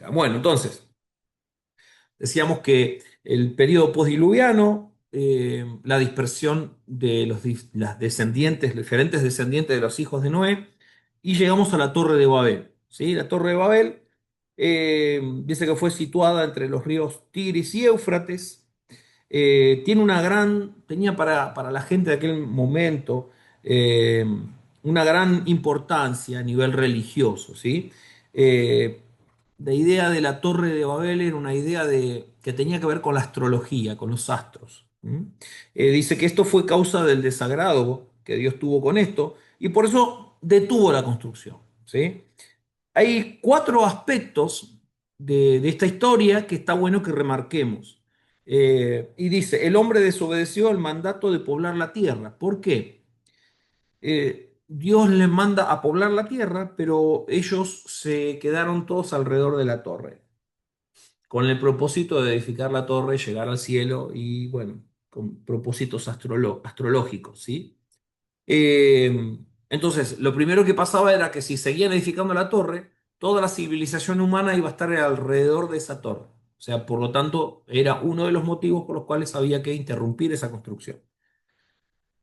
política. Bueno, entonces, decíamos que el periodo postdiluviano, la dispersión de las descendientes, diferentes descendientes de los hijos de Noé, y llegamos a la Torre de Babel. ¿Sí? La Torre de Babel dice que fue situada entre los ríos Tigris y Éufrates. Tenía para la gente de aquel momento eh, una gran importancia a nivel religioso, ¿sí? Eh, la idea de la Torre de Babel era una idea que tenía que ver con la astrología, con los astros. Dice que esto fue causa del desagrado que Dios tuvo con esto y por eso detuvo la construcción, ¿sí? Hay cuatro aspectos de esta historia que está bueno que remarquemos. Y dice, el hombre desobedeció el mandato de poblar la tierra. ¿Por qué? Dios les manda a poblar la tierra, pero ellos se quedaron todos alrededor de la torre, con el propósito de edificar la torre, llegar al cielo y, bueno, con propósitos astrológicos, ¿sí? Entonces, lo primero que pasaba era que si seguían edificando la torre, toda la civilización humana iba a estar alrededor de esa torre. O sea, por lo tanto, era uno de los motivos por los cuales había que interrumpir esa construcción.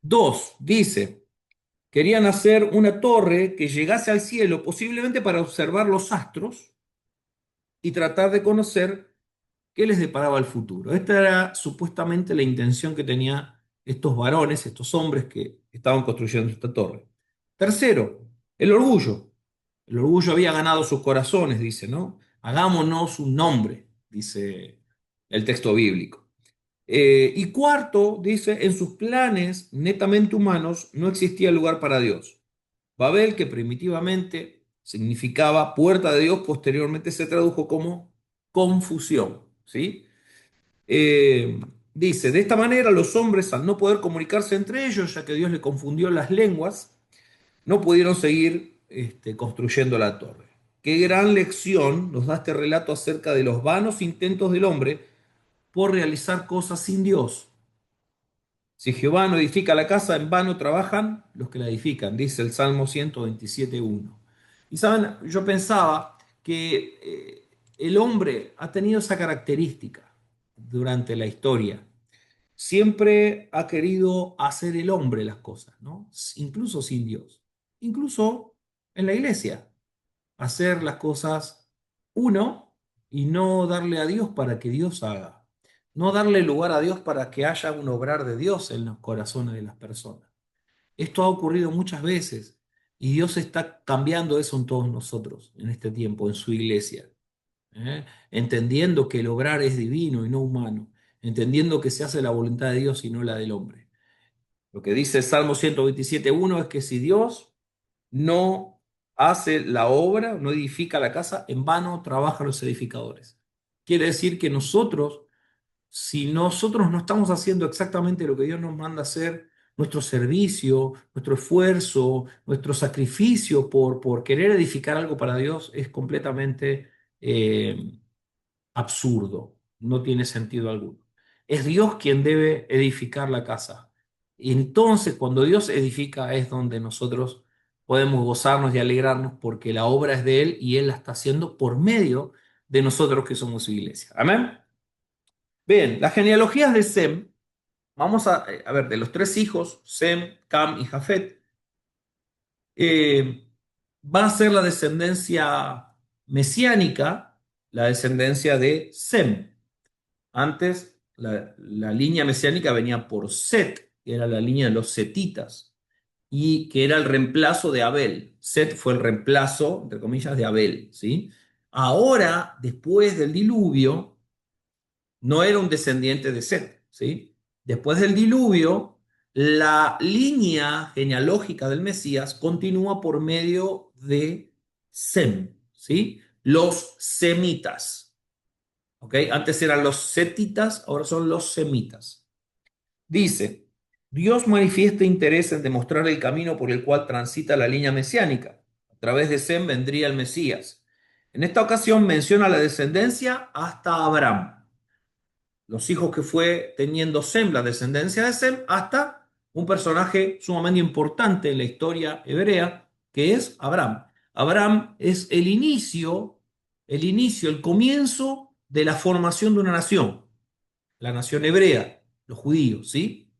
Dos, dice, querían hacer una torre que llegase al cielo, posiblemente para observar los astros y tratar de conocer qué les deparaba el futuro. Esta era supuestamente la intención que tenían estos varones, estos hombres que estaban construyendo esta torre. Tercero, el orgullo. El orgullo había ganado sus corazones, dice, ¿no? Hagámonos un nombre, dice el texto bíblico. Y cuarto, dice, en sus planes netamente humanos no existía lugar para Dios. Babel, que primitivamente significaba puerta de Dios, posteriormente se tradujo como confusión, ¿sí? Eh, Dice, de esta manera los hombres, al no poder comunicarse entre ellos, ya que Dios le confundió las lenguas, no pudieron seguir construyendo la torre. Qué gran lección nos da este relato acerca de los vanos intentos del hombre por realizar cosas sin Dios. Si Jehová no edifica la casa, en vano trabajan los que la edifican, dice el Salmo 127:1. Y saben, yo pensaba que el hombre ha tenido esa característica durante la historia. Siempre ha querido hacer el hombre las cosas, ¿no? Incluso sin Dios. Incluso en la iglesia. Hacer las cosas uno y no darle a Dios para que Dios haga. No darle lugar a Dios para que haya un obrar de Dios en los corazones de las personas. Esto ha ocurrido muchas veces y Dios está cambiando eso en todos nosotros en este tiempo, en su iglesia. Entendiendo que el obrar es divino y no humano, entendiendo que se hace la voluntad de Dios y no la del hombre. Lo que dice el Salmo 127:1 es que si Dios no hace la obra, no edifica la casa, en vano trabajan los edificadores. Quiere decir que nosotros, si nosotros no estamos haciendo exactamente lo que Dios nos manda hacer, nuestro servicio, nuestro esfuerzo, nuestro sacrificio por querer edificar algo para Dios es completamente absurdo, no tiene sentido alguno. Es Dios quien debe edificar la casa. Y entonces, cuando Dios edifica, es donde nosotros podemos gozarnos y alegrarnos porque la obra es de Él y Él la está haciendo por medio de nosotros que somos su iglesia. Amén. Bien, las genealogías de Sem, vamos a ver, de los tres hijos, Sem, Cam y Jafet, eh, va a ser la descendencia mesiánica, la descendencia de Sem. Antes, la línea mesiánica venía por Set, que era la línea de los setitas, y que era el reemplazo de Abel. Set fue el reemplazo, entre comillas, de Abel, ¿sí? Ahora, después del diluvio, no era un descendiente de Set, ¿sí? Después del diluvio, la línea genealógica del Mesías continúa por medio de Sem, ¿sí? Los semitas. ¿Ok? Antes eran los setitas, ahora son los semitas. Dice, Dios manifiesta interés en demostrar el camino por el cual transita la línea mesiánica. A través de Sem vendría el Mesías. En esta ocasión menciona la descendencia hasta Abraham. Los hijos que fue teniendo Sem, la descendencia de Sem, hasta un personaje sumamente importante en la historia hebrea, que es Abraham. Abraham es el inicio el inicio, el comienzo de la formación de una nación, la nación hebrea, los judíos, ¿sí?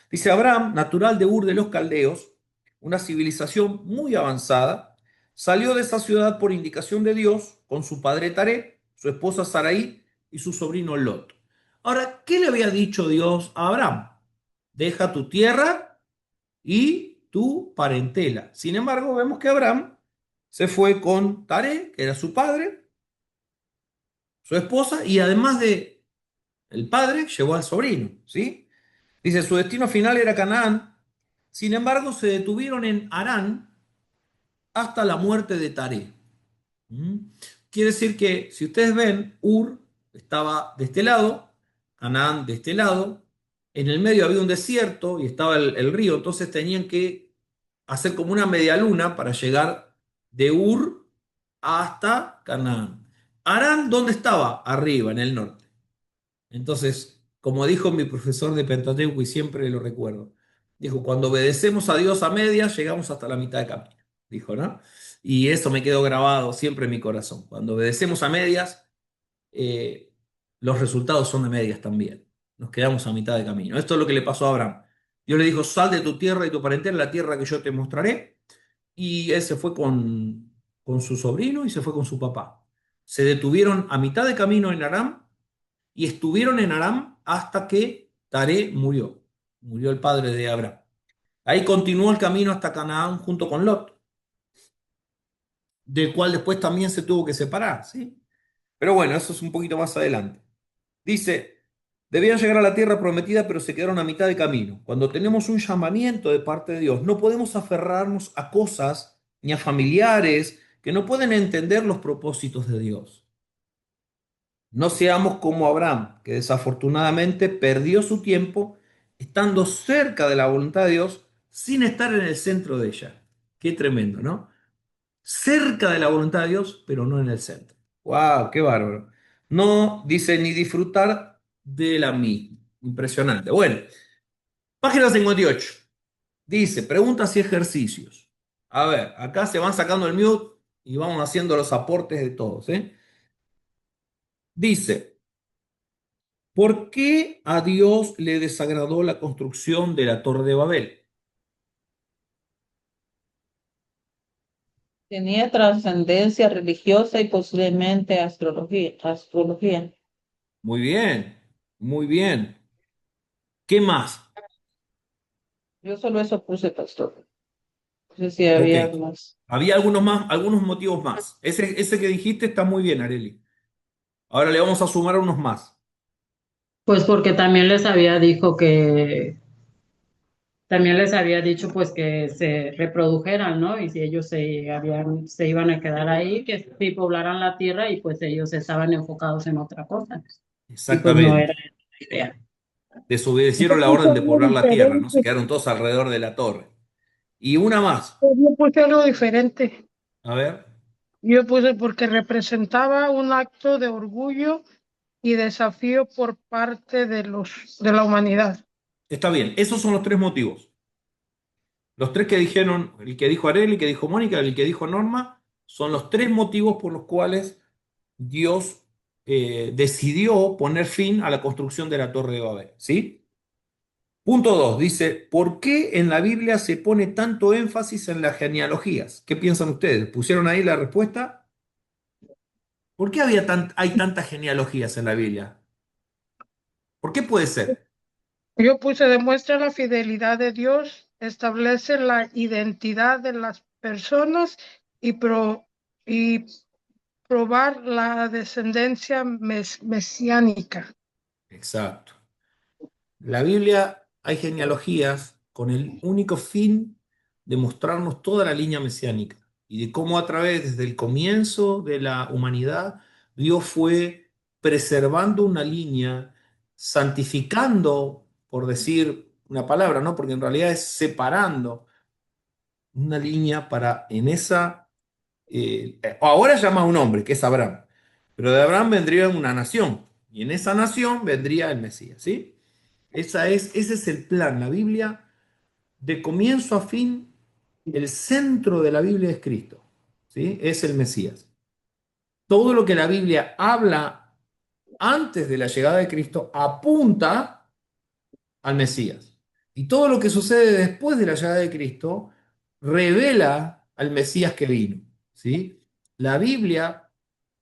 Dice Abraham, natural de Ur de los Caldeos, una civilización muy avanzada, salió de esa ciudad por indicación de Dios con su padre Taré, su esposa Sarai y su sobrino Lot. Ahora, ¿qué le había dicho Dios a Abraham? Deja tu tierra y tu parentela. Sin embargo, vemos que Abraham se fue con Taré, que era su padre, su esposa, y además de el padre, llevó al sobrino, ¿sí? Dice, su destino final era Canaán. Sin embargo, se detuvieron en Harán hasta la muerte de Taré. ¿Mm? Quiere decir que si ustedes ven, Ur estaba de este lado, Canaán de este lado, en el medio había un desierto y estaba el río, entonces tenían que hacer como una media luna para llegar de Ur hasta Canaán. Harán, ¿dónde estaba? Arriba, en el norte. Entonces, como dijo mi profesor de Pentateuco, y siempre lo recuerdo, dijo, cuando obedecemos a Dios a medias, llegamos hasta la mitad de camino, dijo, ¿no? Y eso me quedó grabado siempre en mi corazón. Cuando obedecemos a medias, eh, los resultados son de medias también. Nos quedamos a mitad de camino. Esto es lo que le pasó a Abraham. Dios le dijo, sal de tu tierra y tu parentela, la tierra que yo te mostraré. Y él se fue con su sobrino y se fue con su papá. Se detuvieron a mitad de camino en Aram y estuvieron en Aram hasta que Taré murió. Murió el padre de Abraham. Ahí continuó el camino hasta Canaán junto con Lot, del cual después también se tuvo que separar, ¿sí? Pero bueno, eso es un poquito más adelante. Dice, debían llegar a la tierra prometida, pero se quedaron a mitad de camino. Cuando tenemos un llamamiento de parte de Dios, no podemos aferrarnos a cosas ni a familiares que no pueden entender los propósitos de Dios. No seamos como Abraham, que desafortunadamente perdió su tiempo estando cerca de la voluntad de Dios sin estar en el centro de ella. Qué tremendo, ¿no? Cerca de la voluntad de Dios, pero no en el centro. ¡Wow! ¡Qué bárbaro! No dice ni disfrutar de la misma. Impresionante. Bueno, página 58. Dice, preguntas y ejercicios. A ver, acá se van sacando el mute y vamos haciendo los aportes de todos, ¿eh? Dice, ¿por qué a Dios le desagradó la construcción de la Torre de Babel? Tenía trascendencia religiosa y posiblemente astrología. Muy bien, muy bien. ¿Qué más? Yo solo eso puse, pastor. No sé si Ok. había más. Había algunos más, algunos motivos más. Ese que dijiste está muy bien, Areli. Ahora le vamos a sumar unos más. Pues porque también les había dicho también les había dicho pues que se reprodujeran, ¿no? Y si ellos se iban a quedar ahí, que sí poblaran la tierra y pues ellos estaban enfocados en otra cosa. Y pues no era Exactamente. la idea. Desobedecieron Yo la puse orden de algo poblar la tierra, ¿no? Se diferente. quedaron todos alrededor de la torre. Y una más. Yo puse algo diferente. A ver. Yo puse porque representaba un acto de orgullo y desafío por parte de la humanidad. Está bien. Esos son los tres motivos. Los tres que dijeron, el que dijo Areli, el que dijo Mónica, el que dijo Norma, son los tres motivos por los cuales Dios decidió poner fin a la construcción de la Torre de Babel. ¿Sí? Punto 2 dice, ¿por qué en la Biblia se pone tanto énfasis en las genealogías? ¿Qué piensan ustedes? ¿Pusieron ahí la respuesta? ¿Por qué hay tantas genealogías en la Biblia? ¿Por qué puede ser? Yo puse demuestra la fidelidad de Dios, establece la identidad de las personas y, y probar la descendencia mesiánica. Exacto. La Biblia hay genealogías con el único fin de mostrarnos toda la línea mesiánica y de cómo a través, desde el comienzo de la humanidad, Dios fue preservando una línea, santificando, por decir una palabra, ¿no? Porque en realidad es separando una línea para en esa, ahora llama a un hombre, que es Abraham, pero de Abraham vendría una nación y en esa nación vendría el Mesías, ¿sí? Ese es el plan. La Biblia, de comienzo a fin, el centro de la Biblia es Cristo, ¿sí? Es el Mesías. todo lo que la Biblia habla antes de la llegada de Cristo apunta al Mesías. Y todo lo que sucede después de la llegada de Cristo revela al Mesías que vino. ¿Sí? La Biblia,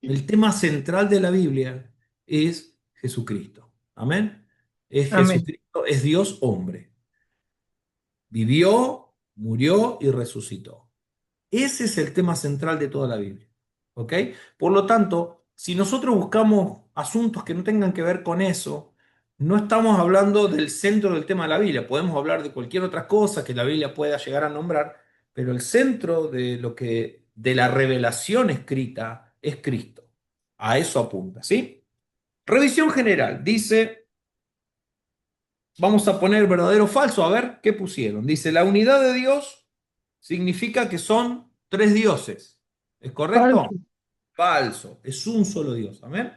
el tema central de la Biblia es Jesucristo. Amén. Es Amén. Jesucristo, es Dios hombre. Vivió, murió y resucitó. Ese es el tema central de toda la Biblia. ¿Ok? Por lo tanto, si nosotros buscamos asuntos que no tengan que ver con eso, no estamos hablando del centro del tema de la Biblia. Podemos hablar de cualquier otra cosa que la Biblia pueda llegar a nombrar, pero el centro de lo que, de la revelación escrita es Cristo. A eso apunta, ¿sí? Revisión general. Dice, vamos a poner verdadero o falso, a ver qué pusieron. Dice, la unidad de Dios significa que son tres dioses. ¿Es correcto? Falso. Falso. Es un solo Dios. Amén.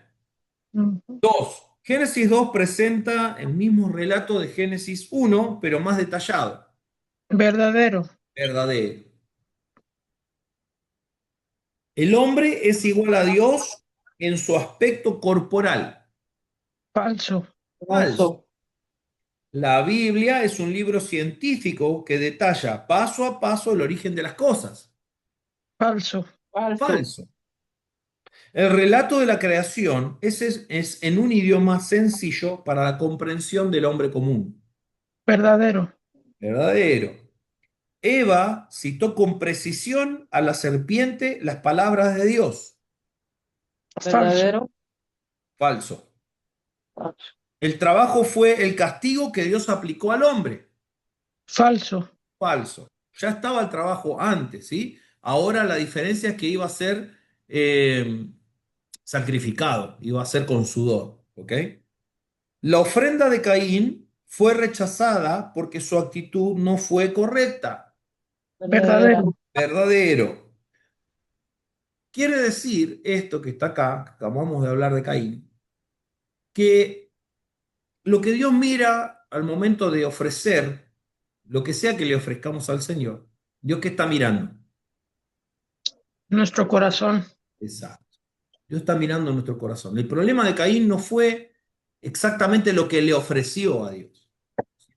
Ujú. Dos. Génesis 2 presenta el mismo relato de Génesis 1, pero más detallado. Verdadero. Verdadero. El hombre es igual a Dios en su aspecto corporal. Falso. Falso. Falso. La Biblia es un libro científico que detalla paso a paso el origen de las cosas. Falso. Falso. Falso. El relato de la creación es en un idioma sencillo para la comprensión del hombre común. Verdadero. Verdadero. Eva citó con precisión a la serpiente las palabras de Dios. Falso. Verdadero. Falso. Falso. El trabajo fue el castigo que Dios aplicó al hombre. Falso. Falso. Ya estaba el trabajo antes, ¿sí? Ahora la diferencia es que iba a ser eh, sacrificado, iba a ser con sudor, ¿ok? La ofrenda de Caín fue rechazada porque su actitud no fue correcta. Verdadera. Verdadero. Verdadero. Quiere decir esto que está acá, que acabamos de hablar de Caín, que lo que Dios mira al momento de ofrecer, lo que sea que le ofrezcamos al Señor, Dios que está mirando. Nuestro corazón. Exacto. Dios está mirando nuestro corazón. El problema de Caín no fue exactamente lo que le ofreció a Dios,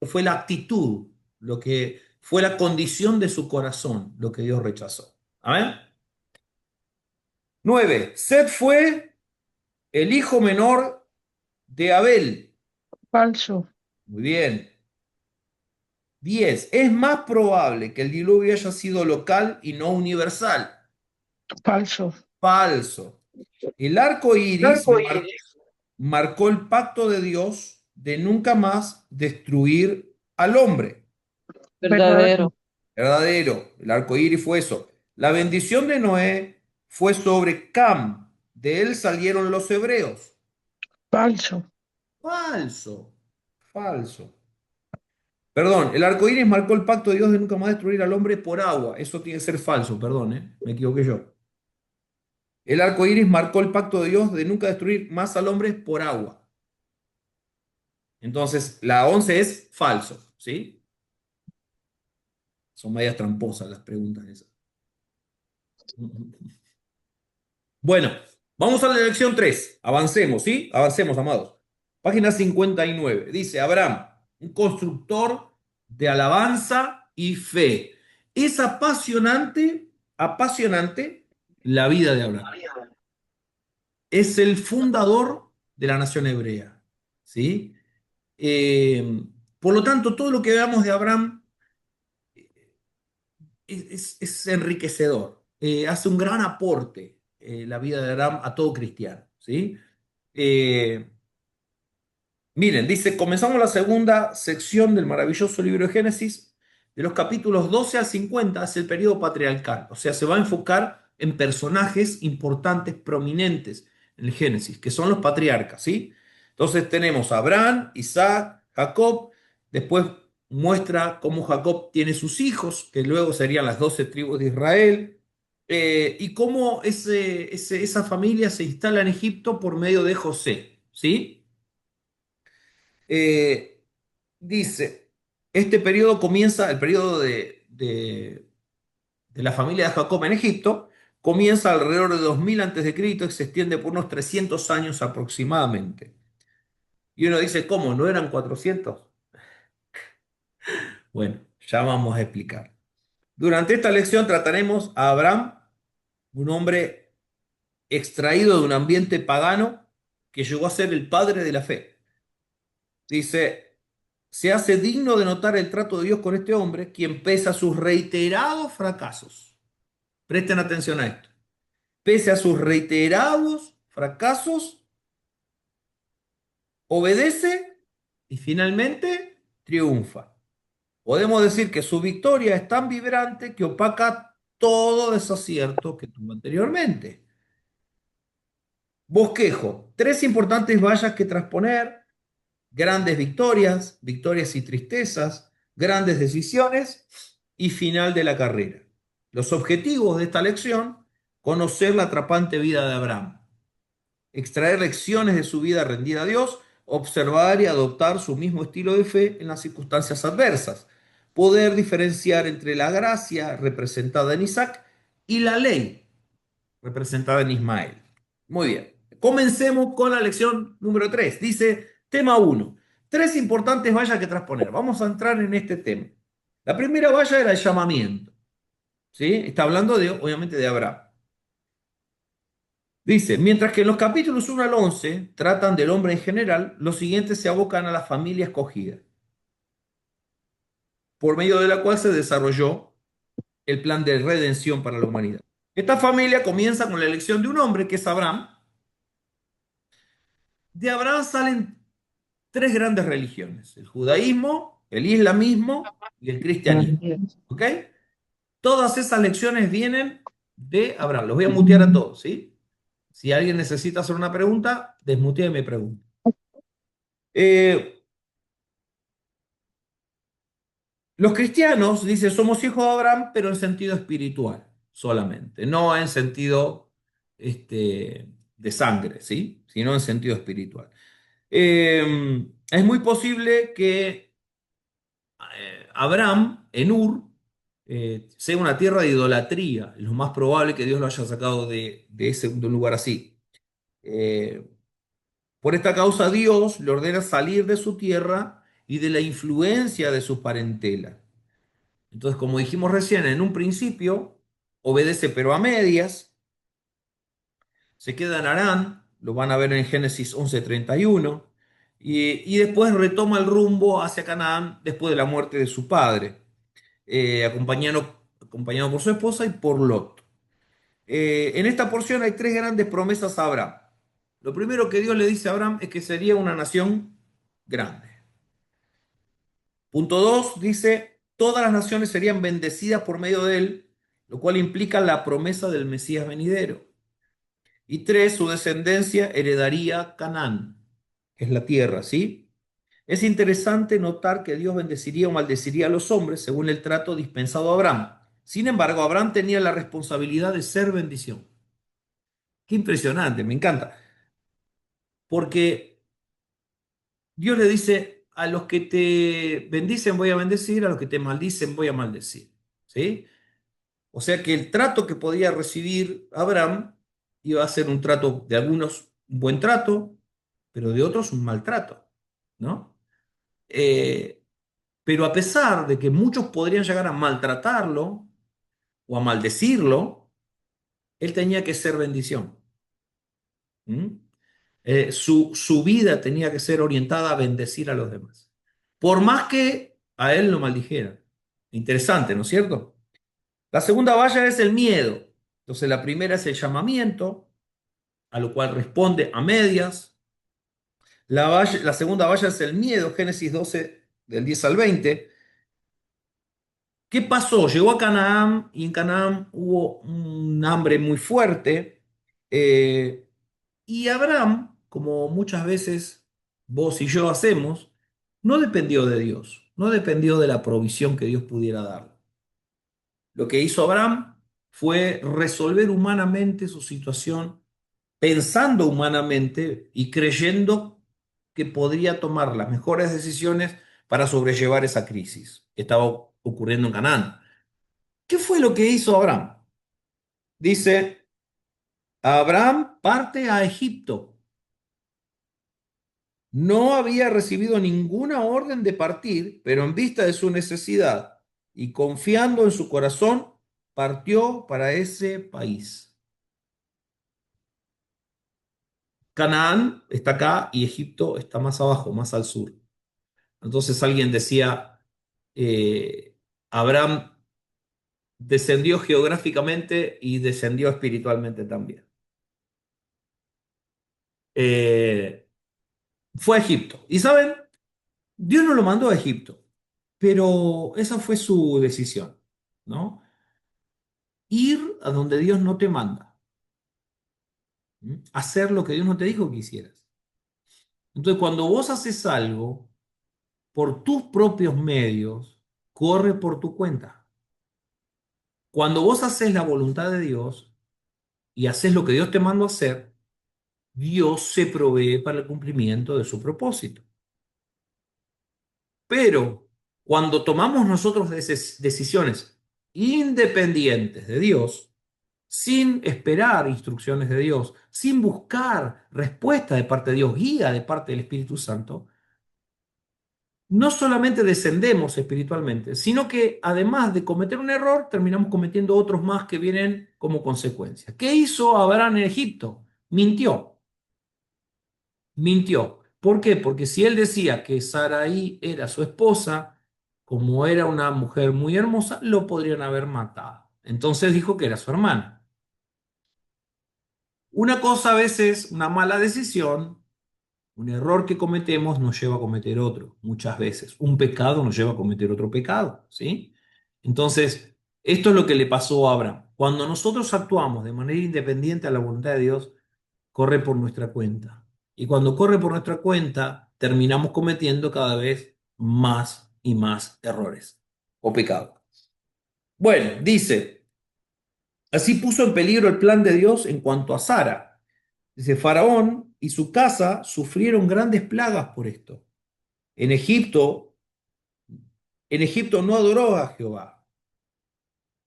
fue la actitud, lo que fue la condición de su corazón, lo que Dios rechazó. Amén. 9. Set fue el hijo menor de Abel. Falso. Muy bien. 10. Es más probable que el diluvio haya sido local y no universal. Falso. Falso. El arco iris Arco iris. marcó el pacto de Dios de nunca más destruir al hombre. Verdadero. Verdadero. Verdadero. El arco iris fue eso. La bendición de Noé fue sobre Cam. De él salieron los hebreos. Falso. Falso. Falso. Perdón, el arco iris marcó el pacto de Dios de nunca más destruir al hombre por agua. Eso tiene que ser falso, perdón, me equivoqué yo. El arco iris marcó el pacto de Dios de nunca destruir más al hombre por agua. Entonces, la 11 es falso, ¿sí? Son medias tramposas las preguntas esas. Bueno, vamos a la lección 3. Avancemos, ¿sí? Avancemos, amados. Página 59. Dice, Abraham, un constructor de alabanza y fe. Es apasionante, apasionante la vida de Abraham. Es el fundador de la nación hebrea, ¿sí? Por lo tanto, todo lo que veamos de Abraham es enriquecedor. Hace un gran aporte la vida de Abraham a todo cristiano, ¿sí? Eh, Miren, dice, comenzamos la segunda sección del maravilloso libro de Génesis, de los capítulos 12 al 50, es el periodo patriarcal, o sea, se va a enfocar en personajes importantes, prominentes en el Génesis, que son los patriarcas, ¿sí? Entonces tenemos a Abraham, Isaac, Jacob, después muestra cómo Jacob tiene sus hijos, que luego serían las 12 tribus de Israel, y cómo esa familia se instala en Egipto por medio de José, ¿sí? Eh, Dice, este periodo comienza, el periodo de la familia de Jacob en Egipto, comienza alrededor de 2000 antes de Cristo y se extiende por unos 300 años aproximadamente. Y uno dice, ¿cómo? ¿No eran 400? Bueno, ya vamos a explicar. Durante esta lección trataremos a Abraham, un hombre extraído de un ambiente pagano que llegó a ser el padre de la fe. Dice, se hace digno de notar el trato de Dios con este hombre, quien pese a sus reiterados fracasos. Presten atención a esto. Pese a sus reiterados fracasos, obedece y finalmente triunfa. Podemos decir que su victoria es tan vibrante que opaca todo desacierto que tuvo anteriormente. Bosquejo, tres importantes vallas que trasponer, grandes victorias, victorias y tristezas, grandes decisiones y final de la carrera. Los objetivos de esta lección: conocer la atrapante vida de Abraham, extraer lecciones de su vida rendida a Dios, observar y adoptar su mismo estilo de fe en las circunstancias adversas, poder diferenciar entre la gracia representada en Isaac y la ley representada en Ismael. Muy bien, comencemos con la lección número 3. Dice, tema 1, tres importantes vallas que transponer. Vamos a entrar en este tema. La primera valla era el llamamiento, ¿sí? Está hablando de, obviamente, de Abraham. Dice, mientras que en los capítulos 1 al 11 tratan del hombre en general, los siguientes se abocan a la familia escogida, por medio de la cual se desarrolló el plan de redención para la humanidad. Esta familia comienza con la elección de un hombre que es Abraham. De Abraham salen tres grandes religiones: el judaísmo, el islamismo y el cristianismo. ¿Ok? Todas esas lecciones vienen de Abraham. Los voy a mutear a todos, ¿sí? Si alguien necesita hacer una pregunta, desmutee y me pregunta. Los cristianos dicen somos hijos de Abraham, pero en sentido espiritual solamente, no en sentido de sangre, ¿sí? Sino en sentido espiritual. Es muy posible que Abraham, en Ur, sea una tierra de idolatría. Es lo más probable que Dios lo haya sacado de un lugar así. Por esta causa Dios le ordena salir de su tierra y de la influencia de su parentela. Entonces, como dijimos recién, en un principio obedece pero a medias, se queda en Harán, lo van a ver en Génesis 11:31, y después retoma el rumbo hacia Canaán después de la muerte de su padre, acompañado por su esposa y por Lot. En esta porción hay tres grandes promesas a Abraham. Lo primero que Dios le dice a Abraham es que sería una nación grande. Punto 2 dice, todas las naciones serían bendecidas por medio de él, lo cual implica la promesa del Mesías venidero. Y 3, su descendencia heredaría Canaán, que es la tierra, ¿sí? Es interesante notar que Dios bendeciría o maldeciría a los hombres según el trato dispensado a Abraham. Sin embargo, Abraham tenía la responsabilidad de ser bendición. Qué impresionante, me encanta. Porque Dios le dice, a los que te bendicen voy a bendecir, a los que te maldicen voy a maldecir, ¿sí? O sea que el trato que podía recibir Abraham iba a ser un trato de algunos, un buen trato, pero de otros un maltrato, ¿no? Pero a pesar de que muchos podrían llegar a maltratarlo o a maldecirlo, él tenía que ser bendición. ¿Mm? Su vida tenía que ser orientada a bendecir a los demás, por más que a él lo maldijeran. Interesante, ¿no es cierto? La segunda valla es el miedo. Entonces la primera es el llamamiento, a lo cual responde a medias. La segunda valla es el miedo, Génesis 12, del 10 al 20. ¿Qué pasó? Llegó a Canaán y en Canaán hubo un hambre muy fuerte. Y Abraham, como muchas veces vos y yo hacemos, no dependió de Dios, no dependió de la provisión que Dios pudiera darle. Lo que hizo Abraham fue resolver humanamente su situación, pensando humanamente y creyendo que podría tomar las mejores decisiones para sobrellevar esa crisis que estaba ocurriendo en Canaán. ¿Qué fue lo que hizo Abraham? Dice, Abraham parte a Egipto. No había recibido ninguna orden de partir, pero en vista de su necesidad y confiando en su corazón, partió para ese país. Canaán está acá y Egipto está más abajo, más al sur. Entonces alguien decía, Abraham descendió geográficamente y descendió espiritualmente también. Eh, Fue a Egipto. Y saben, Dios no lo mandó a Egipto, pero esa fue su decisión, ¿no? Ir a donde Dios no te manda. ¿Mm? Hacer lo que Dios no te dijo que hicieras. Entonces, cuando vos haces algo por tus propios medios, corre por tu cuenta. Cuando vos haces la voluntad de Dios y haces lo que Dios te mandó a hacer, Dios se provee para el cumplimiento de su propósito. Pero cuando tomamos nosotros decisiones independientes de Dios, sin esperar instrucciones de Dios, sin buscar respuesta de parte de Dios, guía de parte del Espíritu Santo, no solamente descendemos espiritualmente, sino que además de cometer un error, terminamos cometiendo otros más que vienen como consecuencia. ¿Qué hizo Abraham en Egipto? Mintió. Mintió. ¿Por qué? Porque si él decía que Sarai era su esposa, como era una mujer muy hermosa, lo podrían haber matado. Entonces dijo que era su hermana. Una cosa a veces, una mala decisión, un error que cometemos nos lleva a cometer otro, muchas veces. Un pecado nos lleva a cometer otro pecado, ¿sí? Entonces, esto es lo que le pasó a Abraham. Cuando nosotros actuamos de manera independiente a la voluntad de Dios, corre por nuestra cuenta. Y cuando corre por nuestra cuenta, terminamos cometiendo cada vez más y más errores o pecados. Bueno, dice, así puso en peligro el plan de Dios en cuanto a Sara. Dice, Faraón y su casa sufrieron grandes plagas por esto. En Egipto, en Egipto no adoró a Jehová.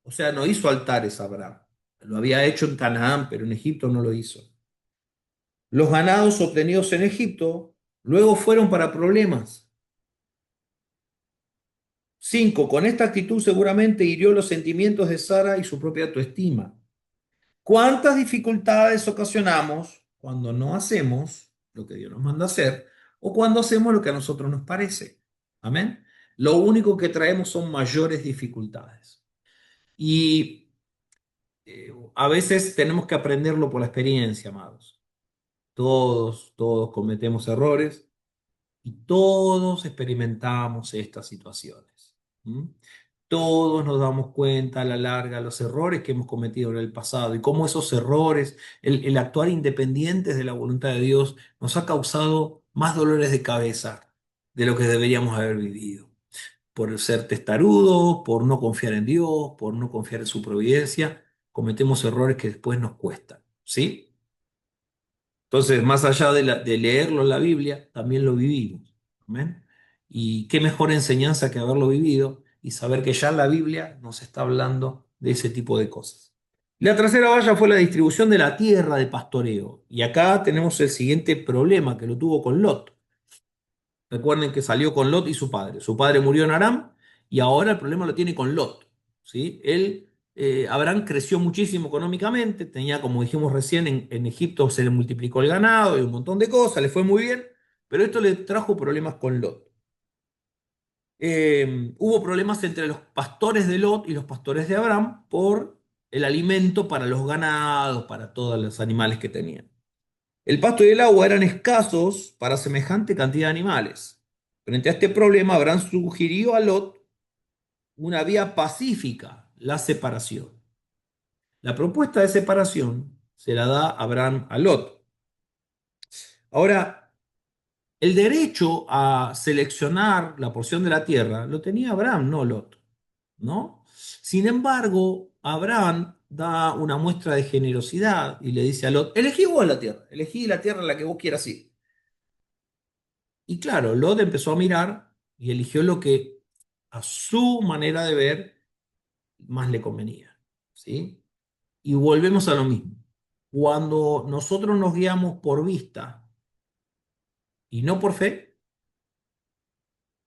O sea, no hizo altares a Abraham. Lo había hecho en Canaán, pero en Egipto no lo hizo. Los ganados obtenidos en Egipto luego fueron para problemas. 5. Con esta actitud seguramente hirió los sentimientos de Sara y su propia autoestima. ¿Cuántas dificultades ocasionamos cuando no hacemos lo que Dios nos manda hacer o cuando hacemos lo que a nosotros nos parece? Amén. Lo único que traemos son mayores dificultades. Y a veces tenemos que aprenderlo por la experiencia, amados. Todos cometemos errores y todos experimentamos estas situaciones. ¿Mm? Todos nos damos cuenta a la larga los errores que hemos cometido en el pasado y cómo esos errores, el actuar independientes de la voluntad de Dios, nos ha causado más dolores de cabeza de lo que deberíamos haber vivido. Por ser testarudos, por no confiar en Dios, por no confiar en su providencia, cometemos errores que después nos cuestan, ¿sí? Entonces, más allá de leerlo en la Biblia, también lo vivimos. ¿Amén? Y qué mejor enseñanza que haberlo vivido y saber que ya la Biblia nos está hablando de ese tipo de cosas. La tercera valla fue la distribución de la tierra de pastoreo. Y acá tenemos el siguiente problema que lo tuvo con Lot. Recuerden que salió con Lot y su padre. Su padre murió en Aram y ahora el problema lo tiene con Lot. ¿Sí? Abraham creció muchísimo económicamente, tenía, como dijimos recién, en Egipto se le multiplicó el ganado y un montón de cosas, le fue muy bien, pero esto le trajo problemas con Lot. Hubo problemas entre los pastores de Lot y los pastores de Abraham por el alimento para los ganados, para todos los animales que tenían. El pasto y el agua eran escasos para semejante cantidad de animales. Frente a este problema, Abraham sugirió a Lot una vía pacífica, la separación. La propuesta de separación se la da Abraham a Lot. Ahora, el derecho a seleccionar la porción de la tierra lo tenía Abraham, no Lot, ¿no? Sin embargo, Abraham da una muestra de generosidad y le dice a Lot, elegí vos elegí la tierra en la que vos quieras ir. Y claro, Lot empezó a mirar y eligió lo que a su manera de ver más le convenía, ¿sí? Y volvemos a lo mismo. Cuando nosotros nos guiamos por vista y no por fe,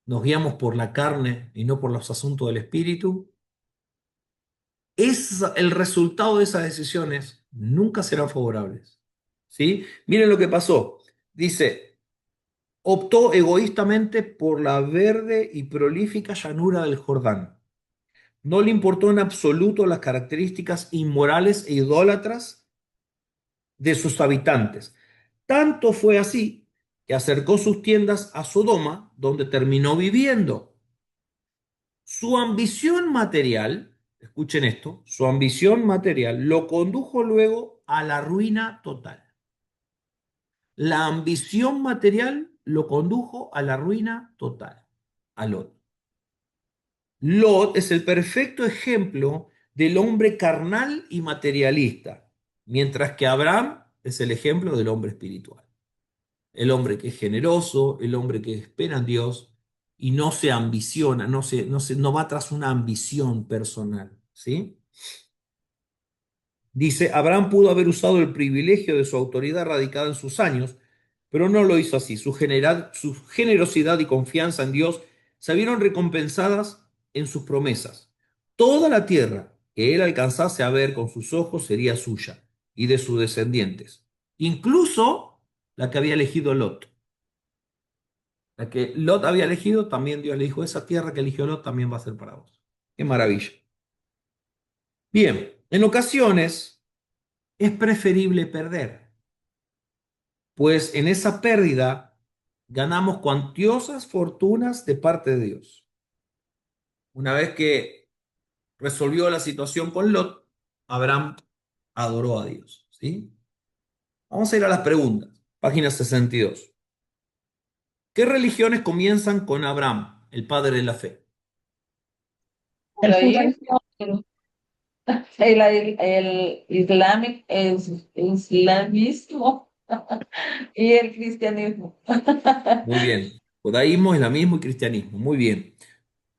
nos guiamos por la carne y no por los asuntos del espíritu, el resultado de esas decisiones nunca serán favorables. ¿Sí? Miren lo que pasó. Dice, optó egoístamente por la verde y prolífica llanura del Jordán. No le importó en absoluto las características inmorales e idólatras de sus habitantes. Tanto fue así que acercó sus tiendas a Sodoma, donde terminó viviendo. Su ambición material, escuchen esto, su ambición material lo condujo luego a la ruina total. La ambición material lo condujo a la ruina total, a Lot. Lot es el perfecto ejemplo del hombre carnal y materialista, mientras que Abraham es el ejemplo del hombre espiritual. El hombre que es generoso, el hombre que espera en Dios y no se ambiciona, no va tras una ambición personal, ¿sí? Dice, Abraham pudo haber usado el privilegio de su autoridad radicada en sus años, pero no lo hizo así. Su generosidad y confianza en Dios se vieron recompensadas en sus promesas. Toda la tierra que él alcanzase a ver con sus ojos sería suya y de sus descendientes, incluso la que había elegido Lot. La que Lot había elegido, también Dios le dijo, esa tierra que eligió Lot también va a ser para vos. Qué maravilla. Bien, en ocasiones es preferible perder, pues en esa pérdida ganamos cuantiosas fortunas de parte de Dios. Una vez que resolvió la situación con Lot, Abraham adoró a Dios, ¿sí? Vamos a ir a las preguntas. Página 62. ¿Qué religiones comienzan con Abraham, el padre de la fe? El Judaísmo, el islamismo y el cristianismo. Muy bien. Judaísmo, islamismo y cristianismo. Muy bien.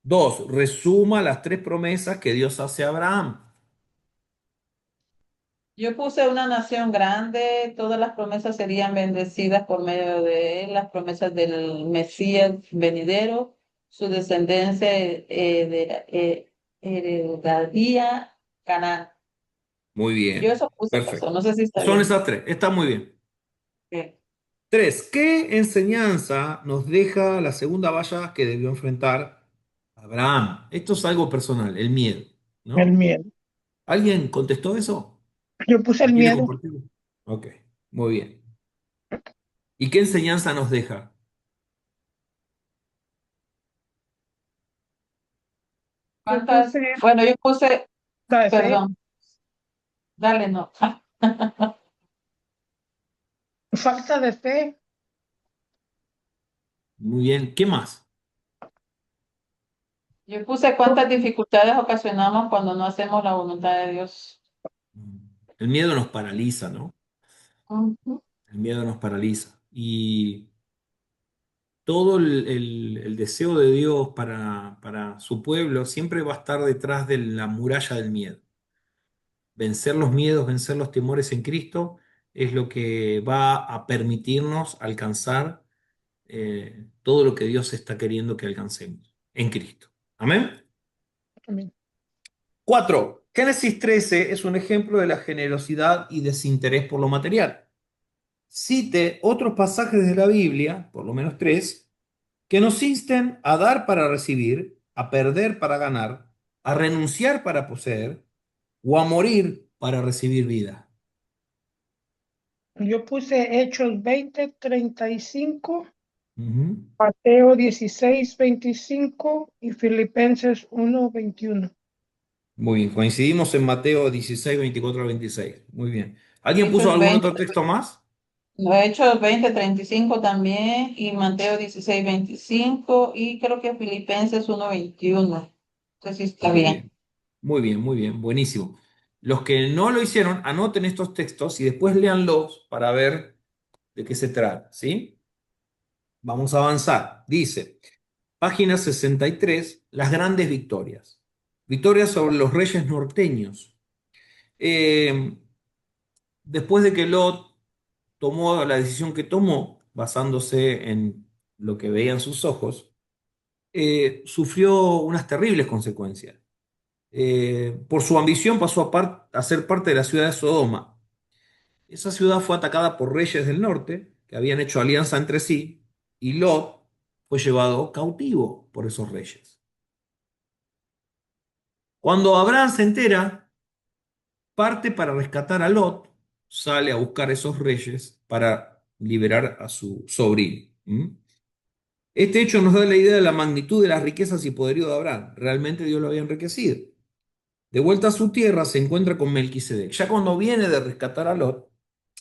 2. Resuma las tres promesas que Dios hace a Abraham. Yo puse una nación grande, todas las promesas serían bendecidas por medio de él, las promesas del Mesías venidero, su descendencia heredaría Canaán. Muy Yo bien. eso puse eso, Perfecto. no sé si está Son bien. esas tres. Está muy bien. Bien. 3. ¿Qué enseñanza nos deja la segunda valla que debió enfrentar Abraham? Esto es algo personal, el miedo, el ¿no? miedo. ¿Alguien contestó eso? Yo puse el ¿Quiere miedo. compartirlo? Ok, muy bien. ¿Y qué enseñanza nos deja? Yo ¿Cuántas? puse Bueno, yo puse, la de fe, perdón, dale, no. falta de fe. Muy bien. ¿Qué más? Yo puse cuántas dificultades ocasionamos cuando no hacemos la voluntad de Dios. El miedo nos paraliza, ¿no? Ujú. El miedo nos paraliza. Y todo el deseo de Dios para su pueblo siempre va a estar detrás de la muralla del miedo. Vencer los miedos, vencer los temores en Cristo es lo que va a permitirnos alcanzar todo lo que Dios está queriendo que alcancemos en Cristo. Amén. Amén. 4. Génesis 13 es un ejemplo de la generosidad y desinterés por lo material. Cite otros pasajes de la Biblia, por lo menos tres, que nos insten a dar para recibir, a perder para ganar, a renunciar para poseer o a morir para recibir vida. Yo puse Hechos 20:35, Ujú. Mateo 16:25 y Filipenses 1:21. Muy bien, coincidimos en Mateo 16, 24 a 26. Muy bien. ¿Alguien puso Hechos algún 20, otro texto más? no, Hechos 20:35 también, y Mateo 16:25, y creo que Filipenses 1:21. Entonces sí está Muy bien. bien, muy bien, muy bien, buenísimo. Los que no lo hicieron, anoten estos textos y después léanlos para ver de qué se trata, ¿sí? Vamos a avanzar. Dice, página 63, las grandes victorias. Victorias sobre los reyes norteños. Eh, después de que Lot tomó la decisión que tomó, basándose en lo que veían sus ojos, sufrió unas terribles consecuencias. Por su ambición pasó a ser parte de la ciudad de Sodoma. Esa ciudad fue atacada por reyes del norte que habían hecho alianza entre sí y Lot fue llevado cautivo por esos reyes. Cuando Abraham se entera, parte para rescatar a Lot, sale a buscar a esos reyes para liberar a su sobrino. ¿Mm? Este hecho nos da la idea de la magnitud de las riquezas y poderío de Abraham. Realmente Dios lo había enriquecido. De vuelta a su tierra se encuentra con Melquisedec. Ya cuando viene de rescatar a Lot,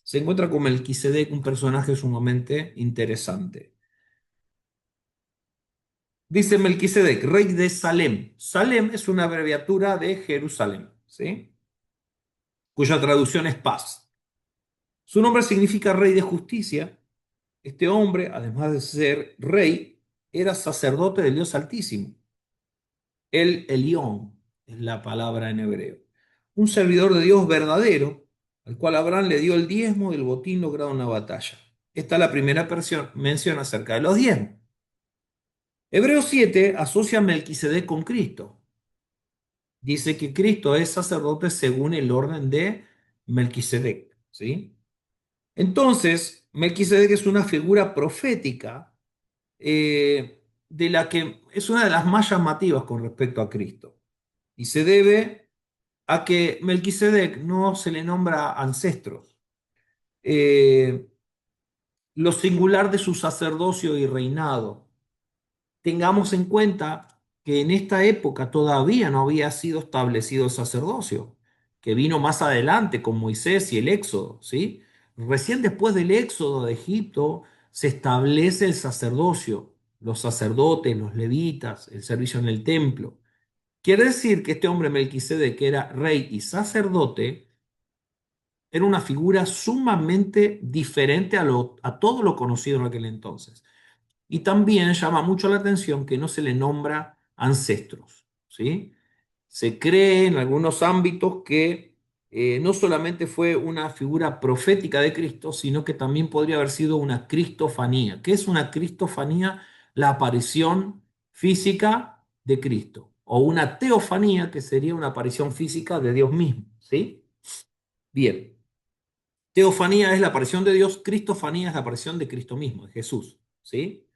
se encuentra con Melquisedec, un personaje sumamente interesante. Dice Melquisedec, rey de Salem. Salem es una abreviatura de Jerusalén, ¿sí? Cuya traducción es paz. Su nombre significa rey de justicia. Este hombre, además de ser rey, era sacerdote del Dios Altísimo. El Elión es la palabra en hebreo. Un servidor de Dios verdadero, al cual Abraham le dio el diezmo del botín logrado en la batalla. Esta es la primera mención acerca de los diezmos. Hebreos 7 asocia a Melquisedec con Cristo. Dice que Cristo es sacerdote según el orden de Melquisedec, ¿sí? Entonces, Melquisedec es una figura profética de la que es una de las más llamativas con respecto a Cristo. Y se debe a que Melquisedec no se le nombra ancestros. Eh, lo singular de su sacerdocio y reinado. Tengamos en cuenta que en esta época todavía no había sido establecido el sacerdocio, que vino más adelante con Moisés y el Éxodo, ¿sí? Recién después del Éxodo de Egipto se establece el sacerdocio, los sacerdotes, los levitas, el servicio en el templo. Quiere decir que este hombre Melquisedec, que era rey y sacerdote, era una figura sumamente diferente a todo lo conocido en aquel entonces. Y también llama mucho la atención que no se le nombra ancestros, ¿sí? Se cree en algunos ámbitos que no solamente fue una figura profética de Cristo, sino que también podría haber sido una cristofanía. ¿Qué es una cristofanía? La aparición física de Cristo. O una teofanía, que sería una aparición física de Dios mismo, ¿sí? Bien. Teofanía es la aparición de Dios, cristofanía es la aparición de Cristo mismo, de Jesús, ¿sí?